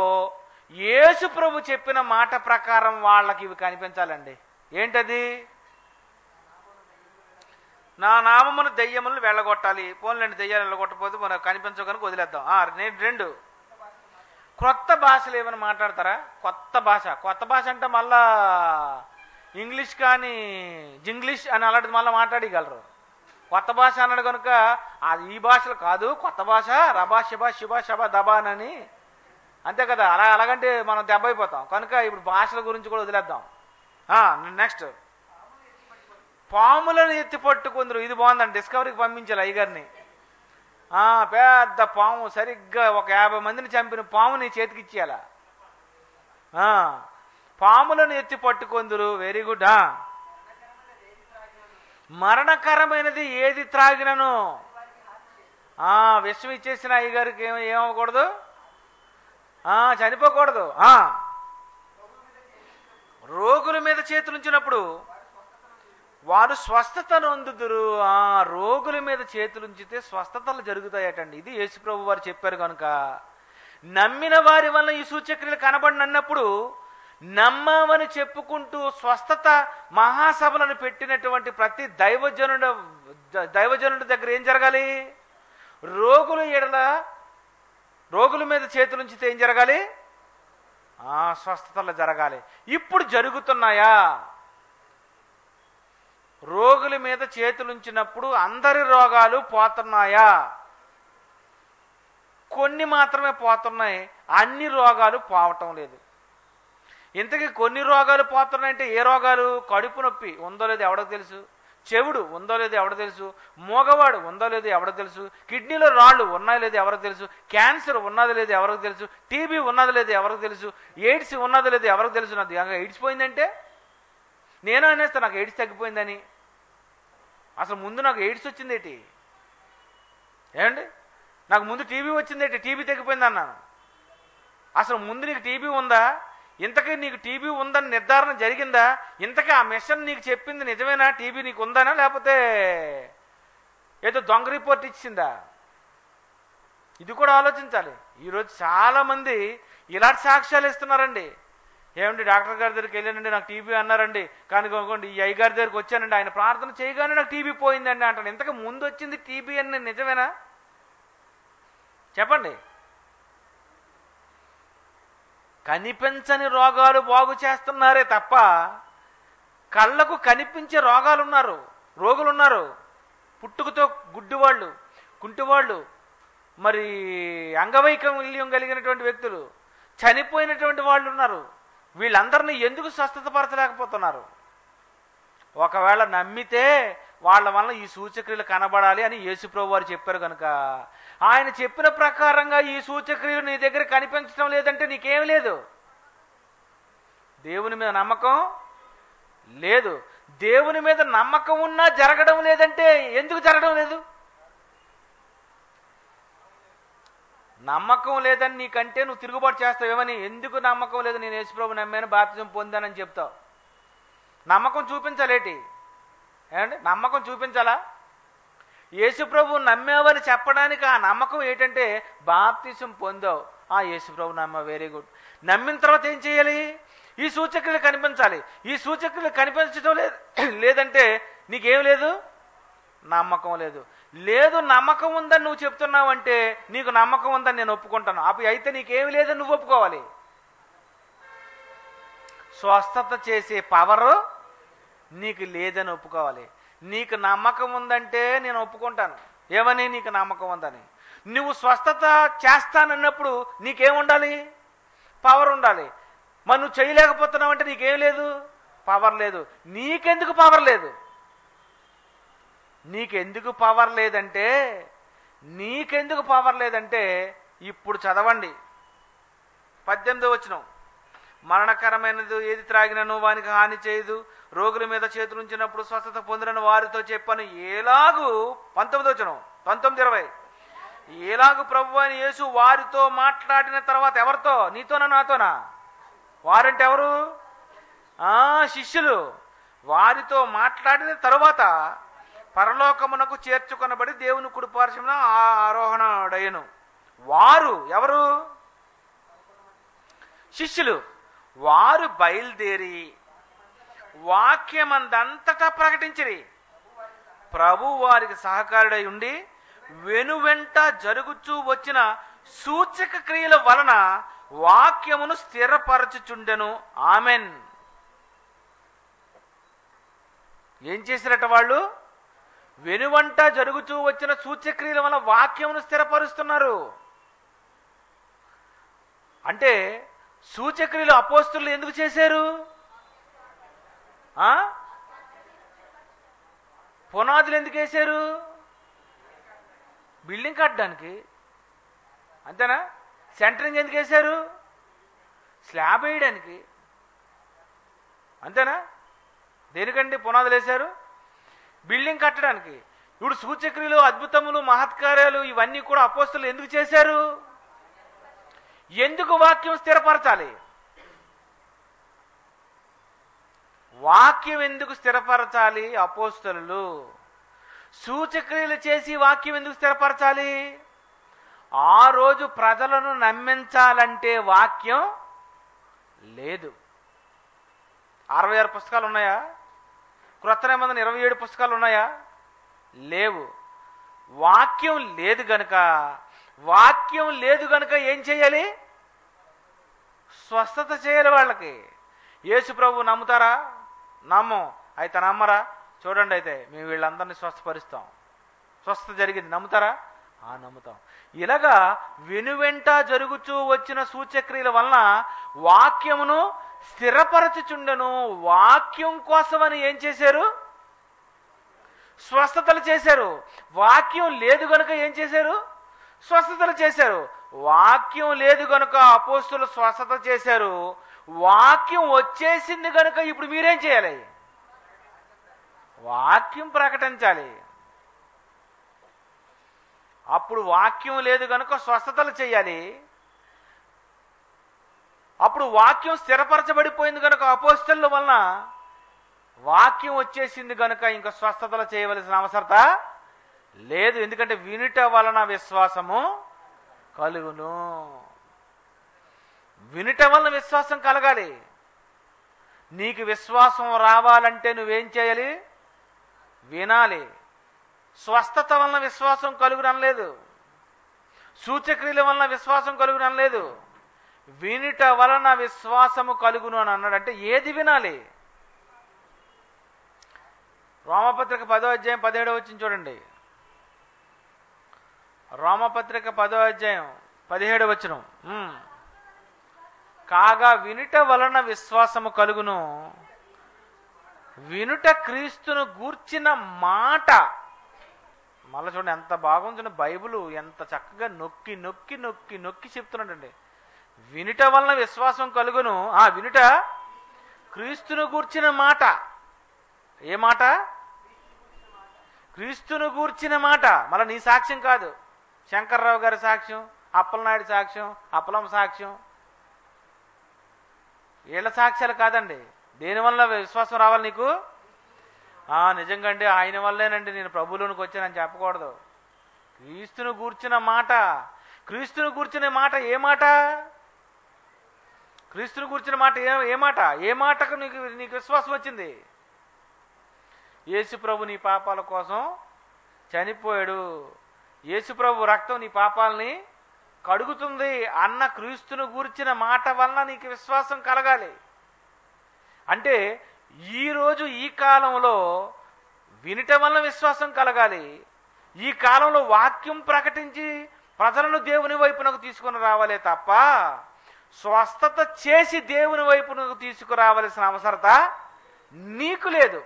[SPEAKER 2] యేసు ప్రభు చెప్పిన మాట ప్రకారం వాళ్ళకి ఇవి కనిపించాలండి. ఏంటది? నా నామమును దెయ్యములను వెళ్ళగొట్టాలి. పోన్లేండి, దెయ్యాలు వెళ్ళగొట్టకపోతే మనకు కనిపించకనుక వదిలేద్దాం. రెండు క్రొత్త భాషలు ఏమైనా మాట్లాడతారా? కొత్త భాష అంటే మళ్ళా ఇంగ్లీష్ కానీ జింగ్లీష్ అని అలాంటిది మళ్ళీ మాట్లాడగలరు. కొత్త భాష అన్నాడు కనుక అది ఈ భాషలు కాదు, కొత్త భాష రబా శిబా శిబా శబా దబానని, అంతే కదా. అలాగంటే మనం దెబ్బ అయిపోతాం కనుక ఇప్పుడు భాషల గురించి కూడా వదిలేద్దాం. నెక్స్ట్, పాములను ఎత్తి పట్టుకుందరు. ఇది బాగుందండి, డిస్కవరీకి పంపించాలి అయ్యగారిని. పెద్ద పాము, సరిగ్గా ఒక 50 మందిని చంపిన పాముని చేతికి ఇచ్చేయాల. పాములను ఎత్తి పట్టుకుందరు. Very good. మరణకరమైనది ఏది త్రాగినను, విషం ఇచ్చేసిన అయ్యగారికి ఏమవ్వకూడదు, చనిపోకూడదు. రోగుల మీద చేతులుంచినప్పుడు వారు స్వస్థతను అందుదురు. రోగుల మీద చేతులుంచితే స్వస్థతలు జరుగుతాయటండి. ఇది యేసుప్రభు వారు చెప్పారు కనుక నమ్మిన వారి వల్ల ఈ సూచక్రియలు కనబడినప్పుడు నమ్మమని చెప్పుకుంటూ స్వస్థత మహాసభలను పెట్టినటువంటి ప్రతి దైవజనుడి దగ్గర ఏం జరగాలి? రోగుల మీద చేతులుంచితే ఏం జరగాలి? స్వస్థతలు జరగాలి. ఇప్పుడు జరుగుతున్నాయా? రోగుల మీద చేతులుంచినప్పుడు అందరి రోగాలు పోతున్నాయా? కొన్ని మాత్రమే పోతున్నాయి, అన్ని రోగాలు పోవటం లేదు. ఇంతకీ కొన్ని రోగాలు పోతున్నాయంటే ఏ రోగాలు? కడుపు నొప్పి ఉందో లేదో ఎవడో తెలుసు, చెవుడు ఉందో లేదో ఎవడో తెలుసు, మూగవాడు ఉందో లేదో ఎవడో తెలుసు, కిడ్నీలో రాళ్ళు ఉన్నాయో లేదో ఎవరికి తెలుసు, క్యాన్సర్ ఉన్నది లేదో ఎవరికి తెలుసు, టీబీ ఉన్నది లేదో ఎవరికి తెలుసు, ఎయిడ్స్ ఉన్నది లేదో ఎవరికి తెలుసు. నాకు ఎయిడ్స్ పోయిందంటే నేను అనేస్తాను నాకు ఎయిడ్స్ తగ్గిపోయిందని. అసలు ముందు నాకు ఎయిడ్స్ వచ్చిందేటి? ఏమండి, నాకు ముందు టీబీ వచ్చిందేటి? టీబీ తగ్గిపోయింది అన్నాను. అసలు ముందు నీకు టీబీ ఉందా? ఇంతకీ నీకు టీబీ ఉందని నిర్ధారణ జరిగిందా? ఇంతకీ ఆ మిషన్ నీకు చెప్పింది నిజమేనా? టీబీ నీకు ఉందానా లేకపోతే ఏదో దొంగ రిపోర్ట్ ఇచ్చిందా? ఇది కూడా ఆలోచించాలి. ఈరోజు చాలామంది ఇలాంటి సాక్ష్యాలు ఇస్తున్నారండి. ఏమండి, డాక్టర్ గారి దగ్గరికి వెళ్ళానండి, నాకు టీబీ అన్నారండి, కానీ ఈ అయ్యగారి దగ్గరికి వచ్చానండి, ఆయన ప్రార్థన చేయగానే నాకు టీబీ పోయిందండి అంటాను. ఇంతకు ముందు వచ్చింది టీబీ అని నిజమేనా? చెప్పండి. కనిపించని రోగాలు బాగు చేస్తున్నారే తప్ప కళ్ళకు కనిపించే రోగులు ఉన్నారు. పుట్టుకతో గుడ్డివాళ్ళు, కుంటివాళ్ళు, మరి అంగవైకల్యం కలిగినటువంటి వ్యక్తులు, చనిపోయినటువంటి వాళ్ళు ఉన్నారు. వీళ్ళందరినీ ఎందుకు స్వస్థతపరచలేకపోతున్నారు? ఒకవేళ నమ్మితే వాళ్ళ వల్ల ఈ సూచక్రియలు కనబడాలి అని యేసుప్రభు వారు చెప్పారు కనుక ఆయన చెప్పిన ప్రకారంగా ఈ సూచక్రియలు నీ దగ్గర కనిపించడం లేదంటే నీకేం లేదు, దేవుని మీద నమ్మకం లేదు. దేవుని మీద నమ్మకం ఉన్నా జరగడం లేదంటే ఎందుకు జరగడం లేదు? నమ్మకం లేదని నీకంటే నువ్వు తిరుగుబాటు చేస్తావు. ఏమని? ఎందుకు నమ్మకం లేదు? నేను యేసుప్రభు నమ్మాను, బాప్తిజం పొందానని చెప్తావు. నమ్మకం చూపించాలేటి? ఏమండి, నమ్మకం చూపించాలా? యేసుప్రభు నమ్మావని చెప్పడానికి ఆ నమ్మకం ఏంటంటే బాప్తిజం పొందావు, యేసుప్రభు నమ్మ, వెరీ గుడ్. నమ్మిన తర్వాత ఏం చేయాలి? ఈ సూచక్రియలు కనిపించాలి. ఈ సూచక్రియలు కనిపించడం లేదంటే నీకేం లేదు? నమ్మకం లేదు. నమ్మకం ఉందని నువ్వు చెప్తున్నావు అంటే నీకు నమ్మకం ఉందని నేను ఒప్పుకుంటాను. అయితే నీకేమి లేదని నువ్వు ఒప్పుకోవాలి. స్వస్థత చేసే పవరు నీకు లేదని ఒప్పుకోవాలి. నీకు నమ్మకం ఉందంటే నేను ఒప్పుకుంటాను. ఏమని? నీకు నమ్మకం ఉందని. నువ్వు స్వస్థత చేస్తానన్నప్పుడు నీకేముండాలి? పవర్ ఉండాలి. మరి నువ్వు చేయలేకపోతున్నావు అంటే నీకేం లేదు? పవర్ లేదు. నీకెందుకు పవర్ లేదు? నీకెందుకు పవర్ లేదంటే ఇప్పుడు చదవండి 18వ వచనం. మరణకరమైనది ఏది త్రాగినను వానికి హాని చేయదు, రోగుల మీద చేతులుంచినప్పుడు స్వస్థత పొందిన వారితో చెప్పాను ఏలాగు. 19వ వచనం, 19:20. ఏలాగు ప్రభువు అయిన యేసు వారితో మాట్లాడిన తర్వాత, ఎవరితో? నీతోనా నాతోనా? వారంటే ఎవరు? శిష్యులు. వారితో మాట్లాడిన తరువాత పరలోకమునకు చేర్చుకొనబడి దేవుని కుడి పార్శ్వమున ఆరోహణుడయ్యను. వారు ఎవరు? శిష్యులు వారు బయలుదేరి వాక్యమందంతటా ప్రకటించిరి. ప్రభు వారికి సహకారుడై ఉండి వెనువెంట జరుగుచూ వచ్చిన సూచక క్రియల వలన వాక్యమును స్థిరపరచుచుండెను. ఆమెన్. ఏం చేసిరట వాళ్ళు? వెనువంట జరుగుతూ వచ్చిన సూచక్రియల వల్ల వాక్యమును స్థిరపరుస్తున్నారు. అంటే సూచక్రియలు అపోస్తులు ఎందుకు చేశారు? పునాదులు ఎందుకు వేశారు? బిల్డింగ్ కట్టడానికి. అంతేనా? సెంటరింగ్ ఎందుకు వేశారు? స్లాబ్ వేయడానికి. అంతేనా? దేనికండి పునాదులు వేశారు? బిల్డింగ్ కట్టడానికి. ఇప్పుడు సూచక్రియలు, అద్భుతములు, మహత్కార్యాలు ఇవన్నీ కూడా అపోస్తులు ఎందుకు చేశారు? ఎందుకు వాక్యం స్థిరపరచాలి? వాక్యం ఎందుకు స్థిరపరచాలి? అపోస్తలులు సూచక్రియలు చేసి వాక్యం ఎందుకు స్థిరపరచాలి? ఆ రోజు ప్రజలను నమ్మించాలంటే వాక్యం లేదు. 66 పుస్తకాలు ఉన్నాయా? క్రొత్త నిబంధన 27 పుస్తకాలు ఉన్నాయా? లేవు. వాక్యం లేదు గనుక ఏం చేయాలి? స్వస్థత చేయాలి వాళ్ళకి. యేసు ప్రభు నమ్ముతారా? నమ్మం. అయితే నమ్మరా? చూడండి, అయితే మేము వీళ్ళందరినీ స్వస్థపరుస్తాం. స్వస్థత జరిగింది, నమ్ముతారా? నమ్ముతాం. ఇలాగా వెనువెంట జరుగుతూ వచ్చిన సూచక్రియల వలన వాక్యమును స్థిరపరచుచుండెను. వాక్యం కోసమని ఏం చేశారు? స్వస్థతలు చేశారు. వాక్యం లేదు గనుక ఏం చేశారు? స్వస్థతలు చేశారు. వాక్యం లేదు గనుక అపోస్తులు స్వస్థత చేశారు. వాక్యం వచ్చేసింది గనుక ఇప్పుడు మీరేం చేయాలి? వాక్యం ప్రకటించాలి. అప్పుడు వాక్యం లేదు గనుక స్వస్థతలు చేయాలి. అప్పుడు వాక్యం స్థిరపరచబడిపోయింది కనుక అపోస్తలుల వలన వాక్యం వచ్చేసింది కనుక ఇంకా స్వస్థతలు చేయవలసిన అవసరత లేదు. ఎందుకంటే వినుట వలన విశ్వాసము కలుగును. వినుట వలన విశ్వాసం కలగాలి. నీకు విశ్వాసం రావాలంటే నువ్వేం చేయాలి? వినాలి. స్వస్థత వలన విశ్వాసం కలుగునలేదు, సూచక్రియల వలన విశ్వాసం కలుగునలేదు. వినుట వలన విశ్వాసము కలుగును అని అన్నాడు. అంటే ఏది వినాలి? రోమపత్రిక 10వ అధ్యాయం 17వ వచనం చూడండి. రోమపత్రిక 10వ అధ్యాయం 17వ వచనం. కాగా వినుట వలన విశ్వాసము కలుగును. వినుట క్రీస్తును గూర్చిన మాట. మళ్ళీ చూడండి ఎంత బాగుంది బైబిల్, ఎంత చక్కగా నొక్కి నొక్కి నొక్కి నొక్కి చెప్తున్నాడండి. వినుట వలన విశ్వాసం కలుగును. వినుట క్రీస్తును గూర్చిన మాట. ఏ మాట? క్రీస్తును గూర్చిన మాట. మళ్ళీ నీ సాక్ష్యం కాదు, శంకర్రావు గారి సాక్ష్యం, అప్పలనాయుడు సాక్ష్యం, అప్పలమ్మ సాక్ష్యం, వీళ్ళ సాక్ష్యాలు కాదండి. దేనివల్ల విశ్వాసం రావాలి నీకు? నిజంగా అండి ఆయన వల్లేనండి నేను ప్రభువులోనికి వచ్చానని చెప్పకూడదు. క్రీస్తును గూర్చిన మాట. క్రీస్తును గూర్చిన మాట ఏ మాట? క్రీస్తును గూర్చిన మాట ఏ మాట? ఏ మాటకు నీకు విశ్వాసం వచ్చింది? యేసు ప్రభు నీ పాపాల కోసం చనిపోయాడు, యేసు ప్రభు రక్తం నీ పాపాలని కడుగుతుంది అన్న క్రీస్తును గూర్చిన మాట వలన నీకు విశ్వాసం కలగాలి. అంటే ఈరోజు ఈ కాలంలో వినుట వలన విశ్వాసం కలగాలి. ఈ కాలంలో వాక్యం ప్రకటించి ప్రజలను దేవుని వైపునకు తీసుకుని రావాలే తప్ప స్వస్థత చేసి దేవుని వైపునకు తీసుకురావాల్సిన అవసరత నీకు లేదు.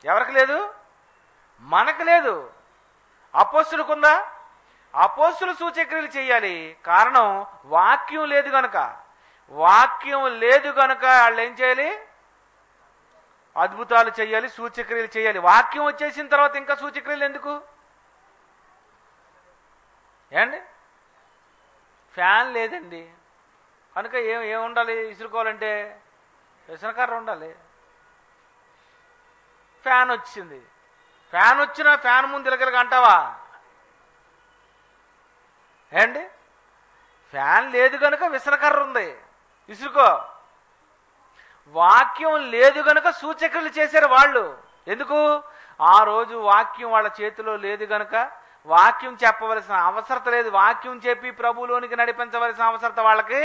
[SPEAKER 2] ఎవరికి లేదు? మనకు లేదు. అపోస్తులకుందా? అపోస్తులు సూచక్రియలు చేయాలి. కారణం వాక్యం లేదు గనుక. వాక్యం లేదు గనుక వాళ్ళు ఏం చేయాలి? అద్భుతాలు చేయాలి, సూచక్రియలు చేయాలి. వాక్యం వచ్చేసిన తర్వాత ఇంకా సూచక్రియలు ఎందుకు? ఏండి? ఫ్యాన్ లేదండి కనుక ఏం ఉండాలి? విసురుకోవాలంటే విసనకర్ర ఉండాలి. ఫ్యాన్ వచ్చింది, ఫ్యాన్ వచ్చినా ఫ్యాన్ ముందు ఇలగలగా అంటావా? ఏండి? ఫ్యాన్ లేదు కనుక విసనకర్ర ఉంది, విసురుకో. వాక్యం లేదు కనుక సూచక్రియలు చేశారు వాళ్ళు. ఎందుకు? ఆ రోజు వాక్యం వాళ్ళ చేతిలో లేదు కనుక వాక్యం చెప్పవలసిన అవసరత లేదు. వాక్యం చెప్పి ప్రభువులోనికి నడిపించవలసిన అవసరత వాళ్ళకి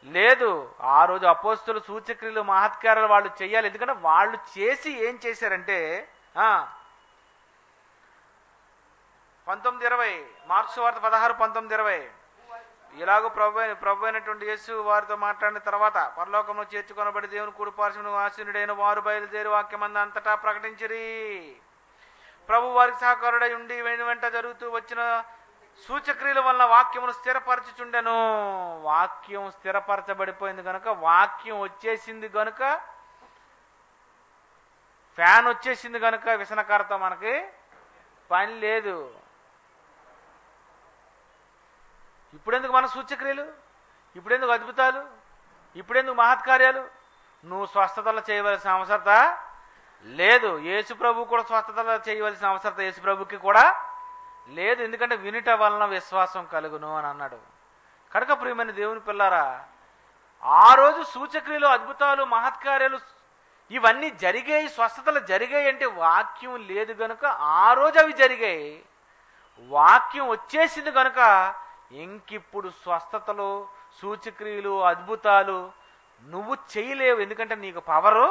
[SPEAKER 2] లేదు. ఆ రోజు అపోస్తులు సూచక్రియలు మహత్కారాలు వాళ్ళు చెయ్యాలి. ఎందుకంటే వాళ్ళు చేసి ఏం చేశారంటే 19:20 మార్క్సు వార్త 16:19-20 ఇలాగూ ప్రభు అయినటువంటి యేసు వారితో మాట్లాడిన తర్వాత పరలోకంలో చేర్చుకొనబడి దేవుని కుడిపార్శ్వను ఆసీనుడైన వారు బయలుదేరి వాక్యమందు అంతటా ప్రకటించిరి. ప్రభు వారికి సహకారుడై ఉండి వెంట జరుగుతూ వచ్చిన సూచక్రియల వల్ల వాక్యమును స్థిరపరచుచుండెను. వాక్యం స్థిరపరచబడిపోయింది కనుక, వాక్యం వచ్చేసింది కనుక, ఫ్యాన్ వచ్చేసింది కనుక విసనకరతో మనకి పని లేదు. ఇప్పుడెందుకు మన సూచక్రియలు? ఇప్పుడెందుకు అద్భుతాలు? ఇప్పుడెందుకు మహత్కార్యాలు? నువ్వు స్వస్థతలు చేయవలసిన అవసరత లేదు. యేసు ప్రభు కూడా స్వస్థతలు చేయవలసిన అవసరత యేసు ప్రభుకి కూడా లేదు. ఎందుకంటే వినుట వలన విశ్వాసం కలుగును అని అన్నాడు. కనుక ప్రియమైన దేవుని పిల్లారా, ఆ రోజు సూచక్రియలు, అద్భుతాలు, మహత్కార్యాలు ఇవన్నీ జరిగాయి, స్వస్థతలు జరిగాయి అంటే వాక్యం లేదు కనుక ఆ రోజు అవి జరిగాయి. వాక్యం వచ్చేసింది కనుక ఇంకిప్పుడు స్వస్థతలు, సూచక్రియలు, అద్భుతాలు నువ్వు చేయలేవు. ఎందుకంటే నీకు పవరు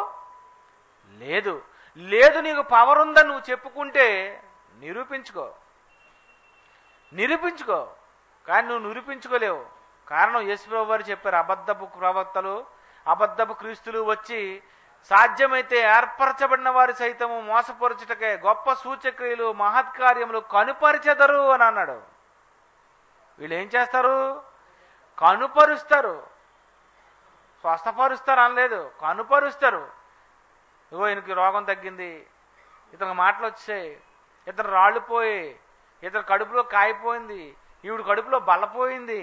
[SPEAKER 2] లేదు. నీకు పవర్ ఉందని నువ్వు చెప్పుకుంటే నిరూపించుకో, కానీ నువ్వు నిరూపించుకోలేవు. కారణం యేసుప్రభు వారు చెప్పారు, అబద్ధపు ప్రవక్తలు, అబద్ధపు క్రీస్తులు వచ్చి సాధ్యమైతే ఏర్పరచబడిన వారి సైతము మోసపరచుటకే గొప్ప సూచక్రియలు, మహత్కార్యములు కనుపరిచెదరు అని అన్నాడు. వీళ్ళు ఏం చేస్తారు? కనుపరుస్తారు. స్వస్థపరుస్తారు అనలేదు, కనుపరుస్తారు. ఇగో ఈయనకి రోగం తగ్గింది, ఇతనికి మాటలు వచ్చాయి, ఇతను రాళ్ళు పోయి, ఇతను కడుపులో కాయిపోయింది, ఈవిడ కడుపులో బల్లపోయింది.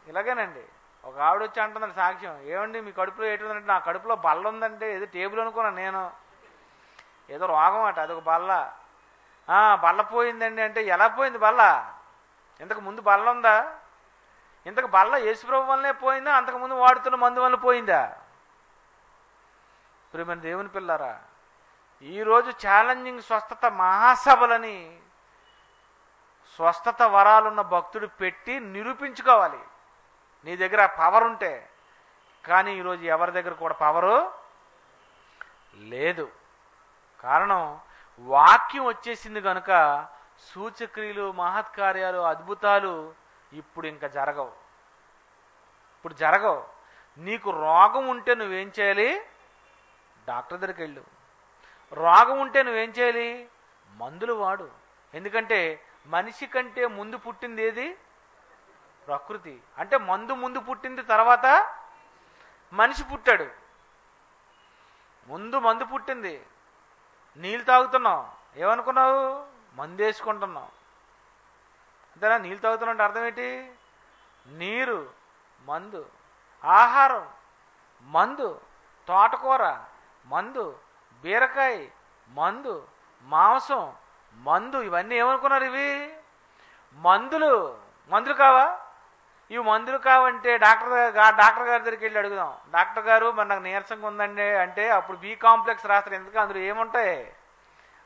[SPEAKER 2] ఇలాగేనండి. ఒక ఆవిడ వచ్చి అంటుందండి సాక్ష్యం, ఏమండి మీ కడుపులో ఏంటంటే నా కడుపులో బల్ల ఉందంటే, ఏదో టేబుల్ అనుకున్నాను నేను, ఏదో రోగం అట, అదొక బల్ల. బల్ల పోయిందండి అంటే, ఎలా పోయింది బల్ల? ఇంతకు ముందు బల్ల ఉందా? ఇంతకు బల్ల యేసుప్రభు వల్లనే పోయిందా, అంతకుముందు వాడుతున్న మందు వల్ల పోయిందా? ప్రియమైన దేవుని పిల్లారా, ఈరోజు ఛాలెంజింగ్ స్వస్థత మహాసభలని స్వస్థత వరాలున్న భక్తుడు పెట్టి నిరూపించుకోవాలి నీ దగ్గర పవర్ ఉంటే. కానీ ఈరోజు ఎవరి దగ్గర కూడా పవరు లేదు. కారణం వాక్యం వచ్చేసింది కనుక సూచక్రియలు, మహత్కార్యాలు, అద్భుతాలు ఇప్పుడు ఇంకా జరగవు. నీకు రోగం ఉంటే నువ్వేం చేయాలి? డాక్టర్ దగ్గరికి వెళ్ళు. రోగం ఉంటే నువ్వేం చేయాలి? మందులు వాడు. ఎందుకంటే మనిషి కంటే ముందు పుట్టింది ఏది? ప్రకృతి. అంటే ముందు పుట్టింది, తర్వాత మనిషి పుట్టాడు. ముందు మందు పుట్టింది. నీళ్ళు తాగుతున్నావు, ఏమనుకున్నావు? మందు వేసుకుంటున్నావు. అంతేనా? నీళ్ళు తాగుతున్నావు అంటే అర్థం ఏంటి? నీరు మందు, ఆహారం మందు, తోటకూర మందు, బీరకాయ మందు, మాంసం మందు. ఇవన్నీ ఏమనుకున్నారు? ఇవి మందులు కావా? ఇవి మందులు కావంటే డాక్టర్ గారి దగ్గరికి వెళ్ళి అడుగుదాం. డాక్టర్ గారు మరి నాకు నీరసంగా ఉందండి అంటే అప్పుడు బి కాంప్లెక్స్ రాస్తారు. ఎందుకు? అందులో ఏముంటాయి?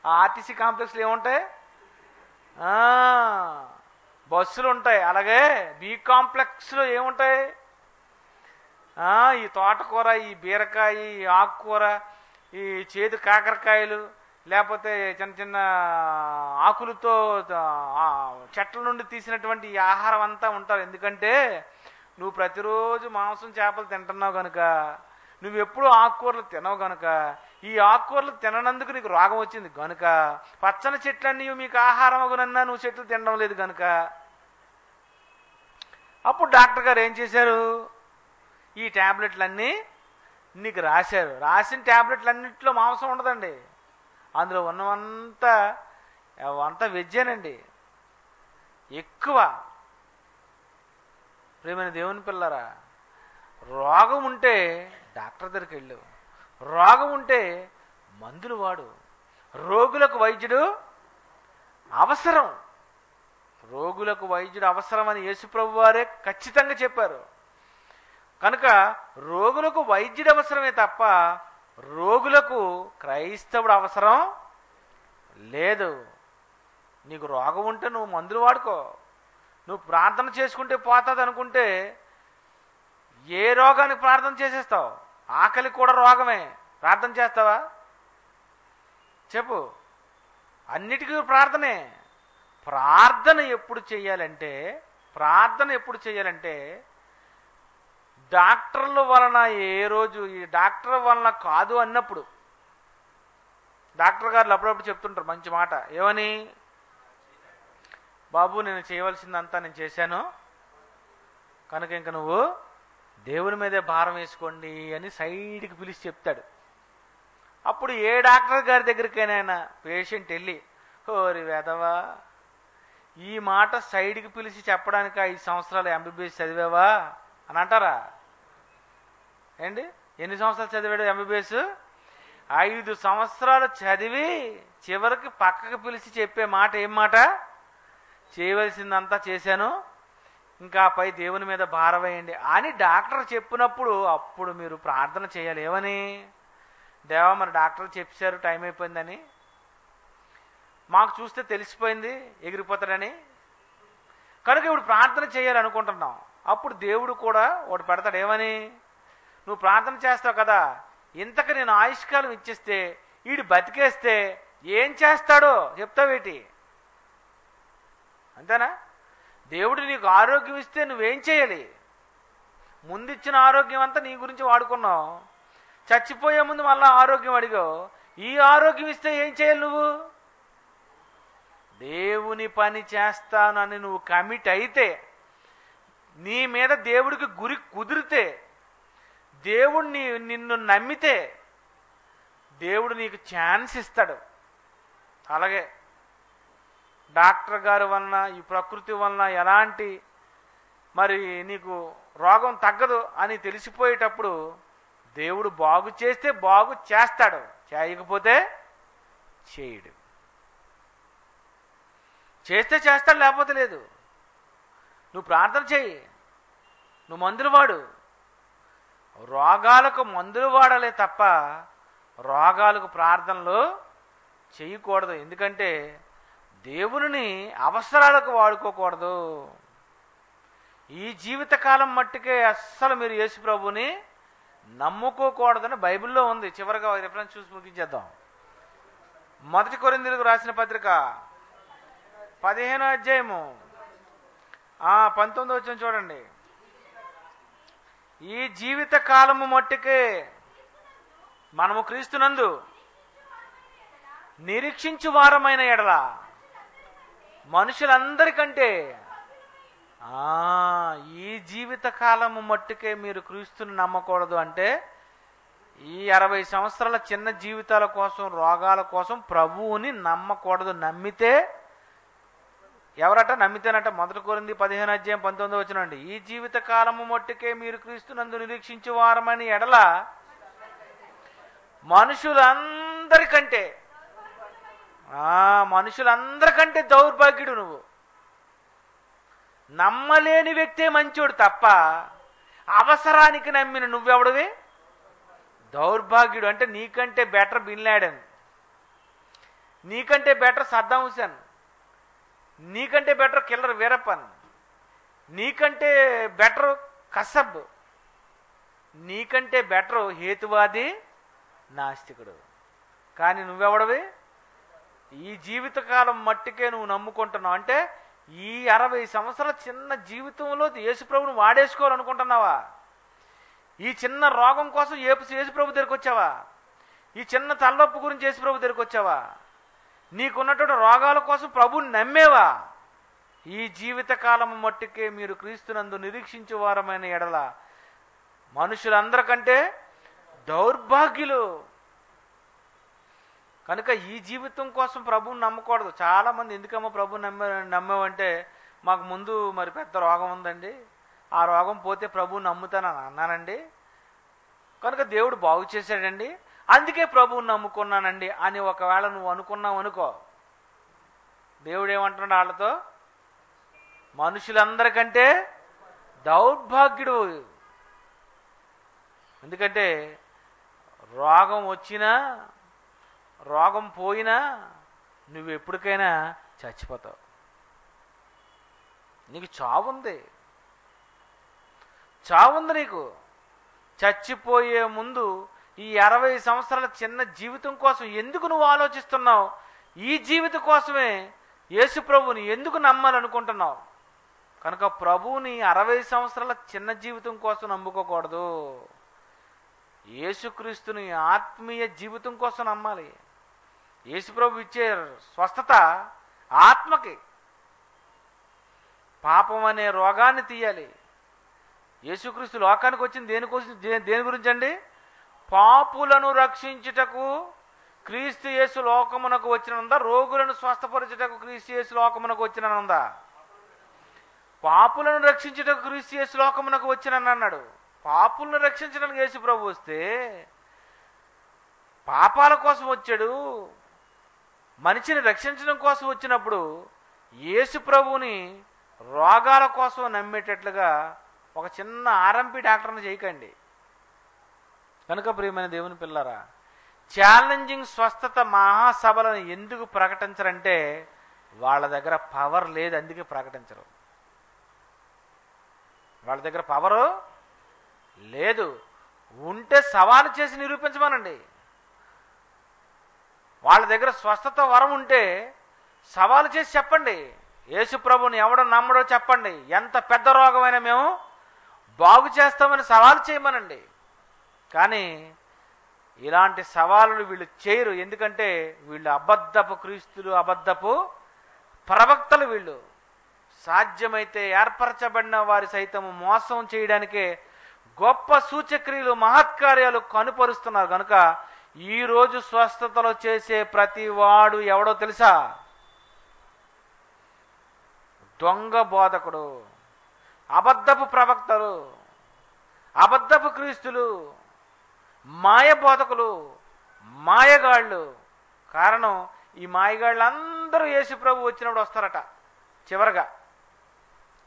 [SPEAKER 2] ఆ ఆర్టీసీ కాంప్లెక్స్లో ఏముంటాయి? బస్సులు ఉంటాయి. అలాగే బి కాంప్లెక్స్లో ఏముంటాయి? ఈ తోటకూర, ఈ బీరకాయ, ఈ ఆకుకూర, ఈ చేదు కాకరకాయలు, లేకపోతే చిన్న చిన్న ఆకులతో చెట్ల నుండి తీసినటువంటి ఈ ఆహారం అంతా ఉంటారు. ఎందుకంటే నువ్వు ప్రతిరోజు మాంసం, చేపలు తింటున్నావు కనుక, నువ్వు ఎప్పుడు ఆకుకూరలు తినవు కనుక, ఈ ఆకుకూరలు తిననందుకు నీకు రోగం వచ్చింది కనుక, పచ్చని చెట్లన్నీ మీకు ఆహారం అగునన్నా నువ్వు చెట్లు తినడం లేదు కనుక, అప్పుడు డాక్టర్ గారు ఏం చేశారు? ఈ ట్యాబ్లెట్లన్నీ నీకు రాశారు. రాసిన ట్యాబ్లెట్లన్నింటిలో మాంసం ఉండదండి, అందులో ఉన్నవంతా వెజ్జేనండి ఎక్కువ. ప్రియమైన దేవుని పిల్లరా, రోగం ఉంటే డాక్టర్ దగ్గరికి వెళ్ళు, రోగం ఉంటే మందులు వాడు. రోగులకు వైద్యుడు అవసరం. రోగులకు వైద్యుడు అవసరమని యేసుప్రభు వారే ఖచ్చితంగా చెప్పారు. కనుక రోగులకు వైద్యుడు అవసరమే తప్ప రోగులకు క్రైస్తవుడు అవసరం లేదు. నీకు రోగం ఉంటే నువ్వు మందులు వాడుకో, నువ్వు ప్రార్థన చేసుకుంటే పోతుంది అనుకుంటే ఏ రోగానికి ప్రార్థన చేసేస్తావు? ఆకలి కూడా రోగమే, ప్రార్థన చేస్తావా చెప్పు? అన్నిటికీ ప్రార్థనే. ప్రార్థన ఎప్పుడు చేయాలంటే డాక్టర్ల వలన ఏ రోజు ఈ డాక్టర్ వలన కాదు అన్నప్పుడు. డాక్టర్ గారు అప్పుడప్పుడు చెప్తుంటారు మంచి మాట, ఏమని? బాబు నేను చేయవలసిందంతా నేను చేశాను కనుక ఇంక నువ్వు దేవుని మీదే భారం వేసుకోండి అని సైడ్కి పిలిచి చెప్తాడు. అప్పుడు ఏ డాక్టర్ గారి దగ్గరికైనా పేషెంట్ వెళ్ళి, ఓరి వెధవా ఈ మాట సైడ్కి పిలిచి చెప్పడానికి 5 సంవత్సరాలు ఎంబీబీఎస్ చదివావా అని అంటారా? ఏంటి, ఎన్ని సంవత్సరాలు చదివాడు ఎంబీబీఎస్? 5 సంవత్సరాలు చదివి చివరికి పక్కకు పిలిచి చెప్పే మాట ఏం మాట? చేయవలసిందంతా చేశాను, ఇంకా పై దేవుని మీద భారం వేయండి అని డాక్టర్ చెప్పినప్పుడు అప్పుడు మీరు ప్రార్థన చేయాలి. ఏమని? దేవా మరి డాక్టర్ చెప్పారు టైం అయిపోయిందని, మాకు చూస్తే తెలిసిపోయింది ఎగిరిపోతాడని, కనుక ఇప్పుడు ప్రార్థన చేయాలనుకుంటున్నాం. అప్పుడు దేవుడు కూడా ఒకటి పెడతాడు. ఏమని? నువ్వు ప్రార్థన చేస్తావు కదా, ఇంతకు నేను ఆయుష్కాలం ఇచ్చేస్తే వీడు బతికేస్తే ఏం చేస్తాడో చెప్తావేటి? అంతేనా? దేవుడు నీకు ఆరోగ్యం ఇస్తే నువ్వేం చేయాలి? ముందిచ్చిన ఆరోగ్యం అంతా నీ గురించి వాడుకున్నావు, చచ్చిపోయే ముందు మళ్ళీ ఆరోగ్యం అడిగావు. ఈ ఆరోగ్యం ఇస్తే ఏం చేయాలి నువ్వు? దేవుని పని చేస్తానని నువ్వు కమిట్ అయితే, నీ మీద దేవుడికి గురి కుదిరితే, దేవుడు నిన్ను నమ్మితే దేవుడు నీకు ఛాన్స్ ఇస్తాడు. అలాగే డాక్టర్ గారి వలన ఈ ప్రకృతి వలన ఎలాంటి మరి నీకు రోగం తగ్గదు అని తెలిసిపోయేటప్పుడు దేవుడు బాగు చేస్తే బాగు చేస్తాడు, చేయకపోతే చేయడు. చేస్తే చేస్తాడు, లేకపోతే లేదు. నువ్వు ప్రార్థన చేయి, నువ్వు మందులు వాడు. రోగాలకు మందులు వాడాలే తప్ప రోగాలకు ప్రార్థనలు చేయకూడదు. ఎందుకంటే దేవుని అవసరాలకు వాడుకోకూడదు. ఈ జీవితకాలం మట్టుకే అస్సలు మీరు యేసు ప్రభుని నమ్ముకోకూడదని బైబిల్లో ఉంది. చివరిగా రిఫరెన్స్ చూసి ముగించేద్దాం. 1 కొరింథీయులకు రాసిన పత్రిక 15వ అధ్యాయము 19వ వచనం చూడండి. ఈ జీవిత కాలము మట్టుకే మనము క్రీస్తునందు నిరీక్షించు వారమైన ఎడల మనుషులందరికంటే ఈ జీవిత కాలము మట్టుకే మీరు క్రీస్తుని నమ్మకూడదు. అంటే ఈ 60 సంవత్సరాల చిన్న జీవితాల కోసం, రోగాల కోసం ప్రభువుని నమ్మకూడదు. నమ్మితే ఎవరట? నమ్మితేనట 1 కొరింథీ 15వ అధ్యాయం 19వ వచనం అండి. ఈ జీవిత కాలము మట్టుకే మీరు క్రీస్తునందు నిరీక్షించు వారమని ఎడల మనుషులందరికంటే దౌర్భాగ్యుడు నువ్వు. నమ్మలేని వ్యక్తే మంచోడు తప్ప అవసరానికి నమ్మిన నువ్వెవడవి దౌర్భాగ్యుడు. అంటే నీకంటే బెటర్ బిన్ లాడెన్, నీకంటే బెటర్ సద్దాం హుసేన్, నీకంటే బెటర్ కిల్లర్ వీరప్పన్, నీకంటే బెటర్ కసబ్, నీకంటే బెటర్ హేతువాది నాస్తికుడు. కానీ నువ్వెవడవి? ఈ జీవితకాలం మట్టుకే నువ్వు నమ్ముకుంటున్నావు. అంటే ఈ 60 సంవత్సరాల చిన్న జీవితంలో యేసుప్రభుని వాడేసుకోవాలనుకుంటున్నావా? ఈ చిన్న రోగం కోసం యేసుప్రభు దగ్గరికి వచ్చావా? ఈ చిన్న తలనొప్పి గురించి యేసుప్రభు దగ్గరికి వచ్చావా? నీకున్నటువంటి రోగాల కోసం ప్రభుని నమ్మేవా? ఈ జీవితకాలం మట్టుకే మీరు క్రీస్తునందు నిరీక్షించు వారమైన ఎడల మనుషులందరికంటే దౌర్భాగ్యులు. కనుక ఈ జీవితం కోసం ప్రభువుని నమ్మకూడదు. చాలామంది ఎందుకమ్మా ప్రభుని నమ్మామంటే మాకు ముందు మరి పెద్ద రోగం ఉందండి, ఆ రోగం పోతే ప్రభువుని నమ్ముతానని అన్నానండి, కనుక దేవుడు బాగు చేశాడండి, అందుకే ప్రభువుని నమ్ముకున్నానండి అని ఒకవేళ నువ్వు అనుకున్నావు అనుకో, దేవుడు ఏమంటున్నాడు వాళ్ళతో? మనుషులందరికంటే దౌర్భాగ్యుడు. ఎందుకంటే రోగం వచ్చినా రోగం పోయినా నువ్వు ఎప్పటికైనా చచ్చిపోతావు. నీకు చావుంది నీకు. చచ్చిపోయే ముందు ఈ 60 సంవత్సరాల చిన్న జీవితం కోసం ఎందుకు నువ్వు ఆలోచిస్తున్నావు? ఈ జీవితం కోసమే యేసు ప్రభువుని ఎందుకు నమ్మాలనుకుంటున్నావు? కనుక ప్రభువుని 60 సంవత్సరాల చిన్న జీవితం కోసం నమ్ముకోకూడదు. యేసుక్రీస్తుని ఆత్మీయ జీవితం కోసం నమ్మాలి. యేసు ప్రభు ఇచ్చే స్వస్థత ఆత్మకి. పాపం అనే రోగాన్ని తీయాలి. యేసుక్రీస్తు లోకానికి వచ్చింది దేని గురించి అండి? పాపులను రక్షించుటకు క్రీస్తు యేసు లోకమునకు వచ్చినందా? రోగులను స్వస్థపరచుటకు క్రీస్తు యేసు లోకమునకు వచ్చినందా? పాపులను రక్షించుటకు క్రీస్తు యేసు లోకమునకు వచ్చినన్నాడు. పాపులను రక్షించడానికి యేసు ప్రభు వస్తే పాపాల కోసం వచ్చాడు. మనిషిని రక్షించడం కోసం వచ్చినప్పుడు యేసు ప్రభువుని రోగాల కోసం నమ్మేటట్లుగా ఒక చిన్న ఆర్ఎంపీ డాక్టర్ని చేయకండి. కనుక ప్రియమైన దేవుని పిల్లరా, ఛాలెంజింగ్ స్వస్థత మహాసభలను ఎందుకు ప్రకటించరంటే వాళ్ళ దగ్గర పవర్ లేదు, అందుకే ప్రకటించరు. వాళ్ళ దగ్గర పవరు లేదు. ఉంటే సవాలు చేసి నిరూపించమనండి. వాళ్ళ దగ్గర స్వస్థత వరం ఉంటే సవాలు చేసి చెప్పండి. యేసు ప్రభుని ఎవడో నమ్మడో చెప్పండి. ఎంత పెద్ద రోగమైనా మేము బాగు చేస్తామని సవాలు చేయమనండి. కానీ ఇలాంటి సవాలులు వీళ్ళు చేయరు. ఎందుకంటే వీళ్ళు అబద్ధపు క్రీస్తులు, అబద్ధపు ప్రవక్తలు. వీళ్ళు సాధ్యమైతే ఏర్పరచబడిన వారి సైతం మోసం చేయడానికే గొప్ప సూచక్రియలు, మహత్కార్యాలు కనుపరుస్తున్నారు. కనుక ఈరోజు స్వస్థతలు చేసే ప్రతి వాడు ఎవడో తెలుసా? దొంగ బోధకుడు, అబద్ధపు ప్రవక్తలు, అబద్ధపు క్రీస్తులు, మాయ బోధకులు, మాయగాళ్ళు. కారణం ఈ మాయగాళ్ళందరూ యేసు ప్రభు వచ్చినప్పుడు వస్తారట. చివరగా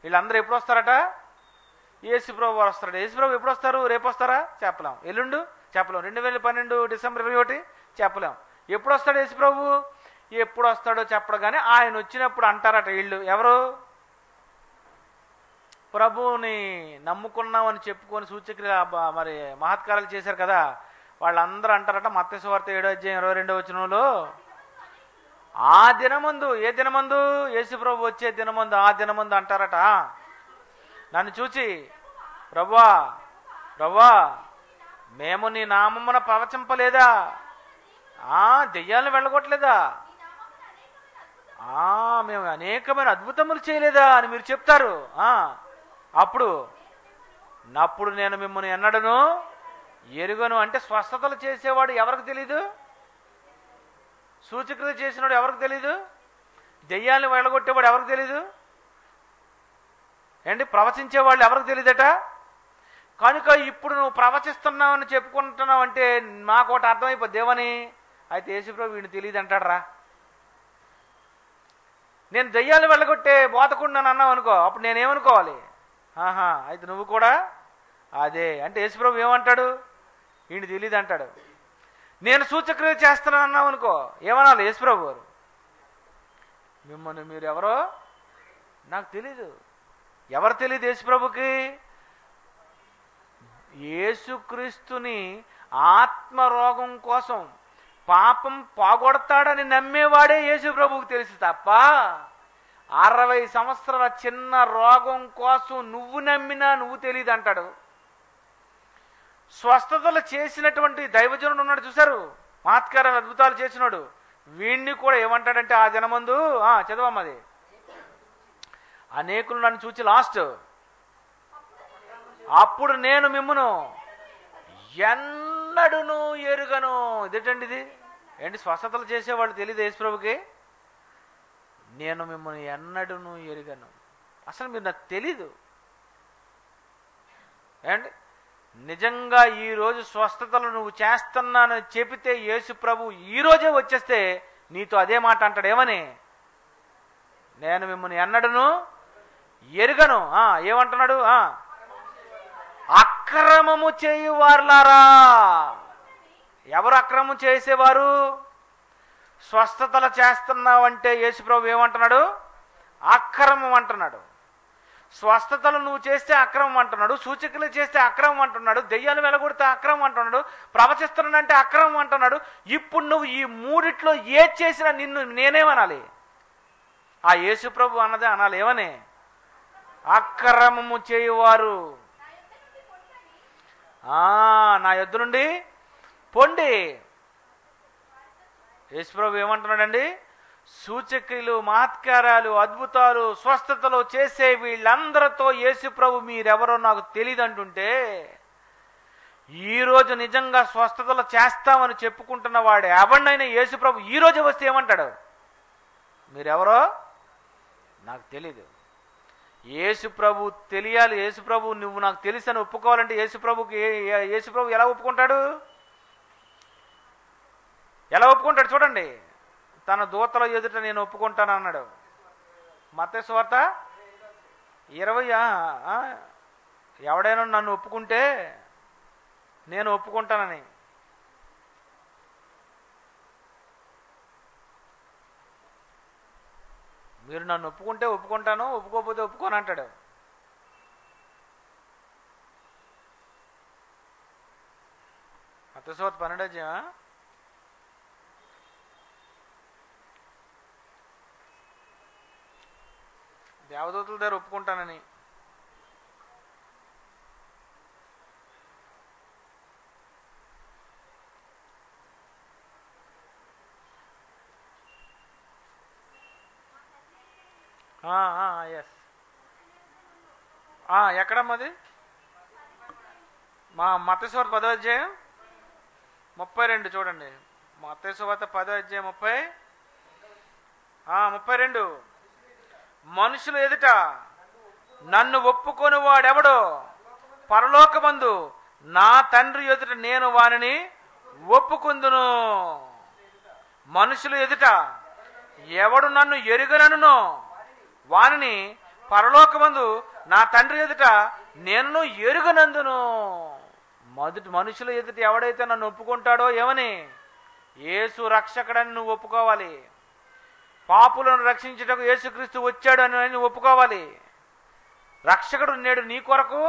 [SPEAKER 2] వీళ్ళందరూ ఎప్పుడు వస్తారట? యేసు ప్రభు వారు వస్తారట. యేసు ప్రభు ఎప్పుడు వస్తారు? రేపు వస్తారా? చెప్పలేం. ఎల్లుండు చెప్పలేం. 2012 డిసెంబర్ 21 చెప్పలేం. ఎప్పుడు వస్తాడు యేసు ప్రభు? ఎప్పుడు వస్తాడో చెప్పడు. కానీ ఆయన వచ్చినప్పుడు అంటారట వీళ్ళు. ఎవరు? ప్రభువుని నమ్ముకున్నామని చెప్పుకొని సూచక్రియ మరి మహత్కారాలు చేశారు కదా, వాళ్ళందరూ అంటారట మత్తయి సువార్త 7:22 ఆ దినమందు, ఏ దినమందు? యేసు ప్రభు వచ్చే దినమందు, ఆ దినమందు అంటారట నన్ను చూచి, ప్రభువా ప్రభువా మేము నీ నామమున ప్రవచింపలేదా? దెయ్యాలను వెళ్ళగొట్టలేదా? మేము అనేకమైన అద్భుతములు చేయలేదా అని మీరు చెప్తారు. అప్పుడు నేను మిమ్మల్ని ఎన్నడను ఎరుగను. అంటే స్వస్థతలు చేసేవాడు ఎవరికి తెలీదు? సూచక్రియ చేసినవాడు ఎవరికి తెలీదు? దెయ్యాలను వెళ్ళగొట్టేవాడు ఎవరికి తెలీదు? ఏంటి ప్రవచించేవాళ్ళు ఎవరికి తెలియదట? కనుక ఇప్పుడు నువ్వు ప్రవచిస్తున్నావని చెప్పుకుంటున్నావు అంటే మాకు ఒకటి అర్థమైపోద్ది. దేవని అయితే యేసుప్రభు వీడిని తెలియదు అంటాడరా. నేను దెయ్యాలు వెళ్ళగొట్టే బోధకుడిని అన్నావు అనుకో, అప్పుడు నేనేమనుకోవాలి? అయితే నువ్వు కూడా అదే అంటే యేసుప్రభు ఏమంటాడు? వీడిని తెలియదు అంటాడు. నేను సూచక్రియ చేస్తున్నాను అన్నావు అనుకో, ఏమనాలి యేసుప్రభు వారు? మిమ్మల్ని మీరు ఎవరో నాకు తెలీదు. ఎవరు తెలియదు యేసుప్రభుకి? యేసుక్రీస్తుని ఆత్మరోగం కోసం పాపం పోగొడతాడని నమ్మేవాడే యేసుప్రభుకి తెలుసు తప్ప 60 సంవత్సరాల చిన్న రోగం కోసం నువ్వు నమ్మినా నువ్వు తెలియదు అంటాడు. స్వస్థతలు చేసినటువంటి దైవజనుడు ఉన్నాడు చూశారు, మహత్కార అద్భుతాలు చేసినాడు. వీణ్ణి కూడా ఏమంటాడంటే ఆ దినమందు చదవమ్మది, అనేకులు నన్ను చూచి లాస్ట్ అప్పుడు నేను మిమ్మును ఎన్నడును ఎరుగను. ఇదేంటండి ఇది? ఏంటి స్వస్థతలు చేసేవాళ్ళు తెలియదు యేసుప్రభుకి? నేను మిమ్మల్ని ఎన్నడును ఎరుగను. అసలు మీరు నాకు తెలీదు. ఏంటి నిజంగా ఈరోజు స్వస్థతలు నువ్వు చేస్తున్నానని చెబితే యేసు ప్రభు ఈరోజే వచ్చేస్తే నీతో అదే మాట అంటాడు. ఏమని? నేను మిమ్మల్ని ఎన్నడను ఎరుగను. ఏమంటున్నాడు? అక్రమము చేయువారులారా. ఎవరు అక్రమం చేసేవారు? స్వస్థతలు చేస్తున్నావంటే యేసుప్రభు ఏమంటున్నాడు? అక్రమం అంటున్నాడు. స్వస్థతలు నువ్వు చేస్తే అక్రమం అంటున్నాడు, సూచకులు చేస్తే అక్రమం అంటున్నాడు, దెయ్యాలు వెలగొడితే అక్రమం అంటున్నాడు, ప్రవచిస్తున్నానంటే అక్రమం అంటున్నాడు. ఇప్పుడు నువ్వు ఈ మూడిట్లో ఏది చేసినా నిన్ను నేనేమనాలి? ఆ యేసుప్రభు అన్నదే అనాలి. ఏమని? అక్రమము చేయువారు నా యొద్ద నుండి పొండి. యేసుప్రభు ఏమంటున్నాడండి? సూచక్రియలు, మహత్కార్యాలు, అద్భుతాలు, స్వస్థతలు చేసే వీళ్ళందరితో యేసుప్రభు మీరెవరో నాకు తెలియదు అంటుంటే, ఈరోజు నిజంగా స్వస్థతలు చేస్తామని చెప్పుకుంటున్న వాడు ఎవరినైనా యేసుప్రభు ఈరోజు వస్తే ఏమంటాడు? మీరెవరో నాకు తెలీదు. యేసుప్రభు తెలియాలి. యేసుప్రభు నువ్వు నాకు తెలుసు అని ఒప్పుకోవాలంటే యేసుప్రభు ఎలా ఒప్పుకుంటాడు? ఎలా ఒప్పుకుంటాడు? చూడండి, తన దూతల ఎదుట నేను ఒప్పుకుంటాను అన్నాడు. మత్తయి సువార్త 20. ఎవడైనా నన్ను ఒప్పుకుంటే నేను ఒప్పుకుంటానని. మీరు నన్ను ఒప్పుకుంటే ఒప్పుకుంటాను, ఒప్పుకోకపోతే ఒప్పుకోను అంటాడు. మత్తయి సువార్త 12. దేవదూతల దగ్గర ఒప్పుకుంటానని. ఎస్. ఎక్కడమ్మది? మత్తయి సువార్త 10వ అధ్యాయం 32 చూడండి. మత్తయి సువార్త 10వ అధ్యాయం 32. మనుషులు ఎదుట నన్ను ఒప్పుకొని వాడెవడో పరలోకమందు నా తండ్రి ఎదుట నేను వానిని ఒప్పుకుందును. మనుషులు ఎదుట ఎవడు నన్ను ఎరుగనను వానిని పరలోకమందు నా తండ్రి ఎదుట నేను ఎరుగనందును. మనుషుల ఎదుట ఎవడైతే నన్ను ఒప్పుకుంటాడో ఏమని? యేసు రక్షకుడని నువ్వు ఒప్పుకోవాలి. పాపులను రక్షించుటకు యేసుక్రీస్తు వచ్చాడు అని ఒప్పుకోవాలి. రక్షకుడు నేడు నీ కొరకు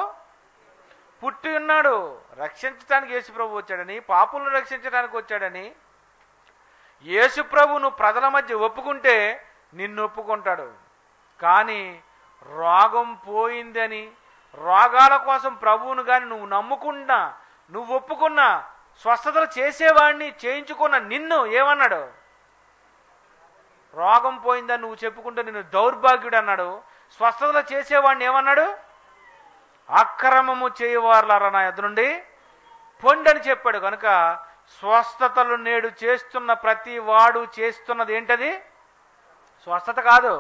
[SPEAKER 2] పుట్టి ఉన్నాడు. రక్షించడానికి యేసుప్రభు వచ్చాడని, పాపులను రక్షించడానికి వచ్చాడని యేసుప్రభు నువ్వు ప్రజల మధ్య ఒప్పుకుంటే నిన్ను ఒప్పుకుంటాడు. కానీ రోగం పోయిందని, రోగాల కోసం ప్రభువును కానీ నువ్వు నమ్ముకున్నా, నువ్వు ఒప్పుకున్నా, స్వస్థతలు చేసేవాడిని చేయించుకున్న నిన్ను ఏమన్నాడు? రోగం పోయిందని నువ్వు చెప్పుకుంటే నిన్ను దౌర్భాగ్యుడు అన్నాడు. స్వస్థతలు చేసేవాడిని ఏమన్నాడు? అక్రమము చేయవారులారా నా యొద్ద నుండి పొండి అని చెప్పాడు. కనుక స్వస్థతలు నేడు చేస్తున్న ప్రతి వాడు చేస్తున్నది ఏంటది? స్వస్థత కాదు,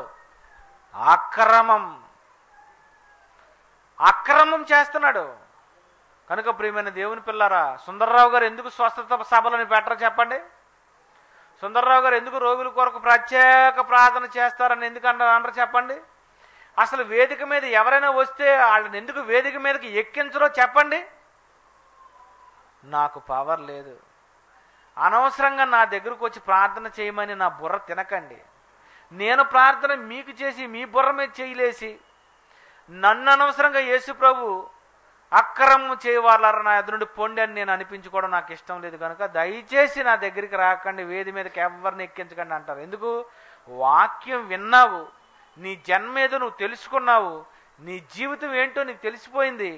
[SPEAKER 2] అక్రమం చేస్తున్నాడు. కనుక ప్రియమైన దేవుని పిల్లారా, సుందర్రావు గారు ఎందుకు స్వస్థత సభలను పెట్టరు చెప్పండి? సుందర్రావు గారు ఎందుకు రోగుల కొరకు ప్రత్యేక ప్రార్థన చేస్తారని ఎందుకు అనరు చెప్పండి? అసలు వేదిక మీద ఎవరైనా వస్తే వాళ్ళని ఎందుకు వేదిక మీదకి ఎక్కించరో చెప్పండి? నాకు పవర్ లేదు, అనవసరంగా నా దగ్గరకు వచ్చి ప్రార్థన చేయమని నా బుర్ర తినకండి. నేను ప్రార్థన మీకు చేసి మీ బుర్ర మీద చేయలేసి నన్ను అనవసరంగా యేసు ప్రభు అక్రమం చేయవాళ్ళారా నా ఎదురు నుండి పొండి అని నేను అనిపించుకోవడం నాకు ఇష్టం లేదు. కనుక దయచేసి నా దగ్గరికి రాకండి, వేది మీదకి ఎవరిని ఎక్కించకండి అంటారు. ఎందుకు? వాక్యం విన్నావు, నీ జన్మ ఏదో నువ్వు తెలుసుకున్నావు, నీ జీవితం ఏంటో నీకు తెలిసిపోయింది,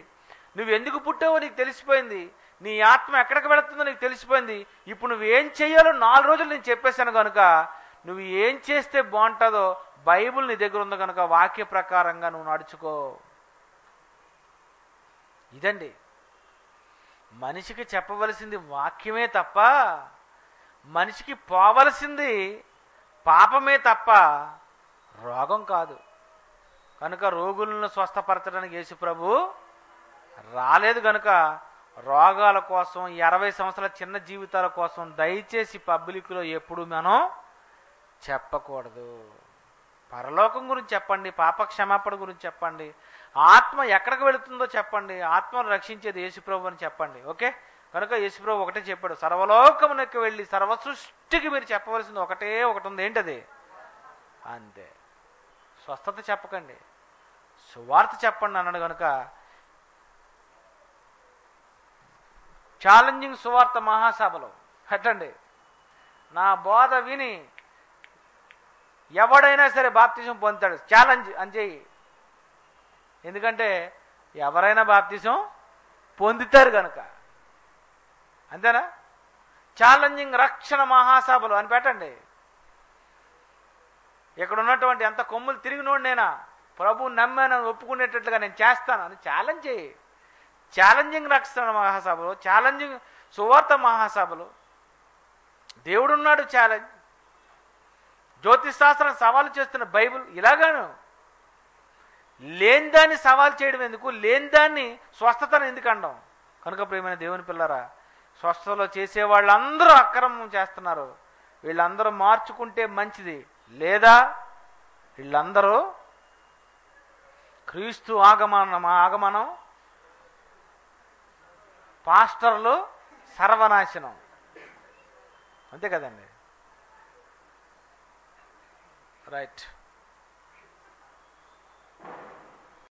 [SPEAKER 2] నువ్వు ఎందుకు పుట్టావో నీకు తెలిసిపోయింది, నీ ఆత్మ ఎక్కడికి వెళుతుందో నీకు తెలిసిపోయింది. ఇప్పుడు నువ్వేం చెయ్యాలో 4 రోజులు నేను చెప్పేశాను. కనుక నువ్వు ఏం చేస్తే బాగుంటుందో బైబుల్ నీ దగ్గర ఉంది కనుక వాక్య ప్రకారంగా నువ్వు నడుచుకో. ఇదండి మనిషికి చెప్పవలసింది వాక్యమే తప్ప, మనిషికి పోవలసింది పాపమే తప్ప రోగం కాదు. కనుక రోగులను స్వస్థపరచడానికి యేసు ప్రభు రాలేదు. కనుక రోగాల కోసం, 60 సంవత్సరాల చిన్న జీవితాల కోసం దయచేసి పబ్లిక్లో ఎప్పుడు మనం చెప్పకూడదు. పరలోకం గురించి చెప్పండి, పాప క్షమాపణ గురించి చెప్పండి, ఆత్మ ఎక్కడికి వెళుతుందో చెప్పండి, ఆత్మను రక్షించేది యేసుప్రభు అని చెప్పండి. ఓకే, కనుక యేసుప్రభు ఒకటే చెప్పాడు, సర్వలోకమునకు వెళ్ళి సర్వ సృష్టికి మీరు చెప్పవలసింది ఒకటే ఒకటి ఉంది. ఏంటది? అంతే. స్వస్థత చెప్పకండి, సువార్త చెప్పండి అన్నాడు. కనుక ఛాలెంజింగ్ సువార్త మహాసభలో అట్టండి, నా బోధ విని ఎవడైనా సరే బాప్తిజం పొందుతాడు, ఛాలెంజ్ అని చెయ్యి. ఎందుకంటే ఎవరైనా బాప్తిజం పొందుతారు కనుక. అంతేనా? ఛాలెంజింగ్ రక్షణ మహాసభలు అని పెట్టండి. ఇక్కడ ఉన్నటువంటి ఎంత కొమ్ములు తిరిగినోడు నేనా, ప్రభువు నమ్మానని ఒప్పుకునేటట్లుగా నేను చేస్తాను అని ఛాలెంజ్ చేయి. ఛాలెంజింగ్ రక్షణ మహాసభలు, ఛాలెంజింగ్ సువార్త మహాసభలు. దేవుడున్నాడు ఛాలెంజ్. జ్యోతిష్ శాస్త్రం సవాలు చేస్తున్న బైబిల్ ఇలాగాను. లేని దాన్ని సవాల్ చేయడం ఎందుకు, లేని దాన్ని స్వస్థతను ఎందుకు అనడం? కనుక ప్రియమైన దేవుని పిల్లరా, స్వస్థతలో చేసే వాళ్ళందరూ అక్రమం చేస్తున్నారు. వీళ్ళందరూ మార్చుకుంటే మంచిది, లేదా వీళ్ళందరూ క్రీస్తు ఆగమనం, పాస్టర్లు సర్వనాశనం. అంతే కదండి. రైట్.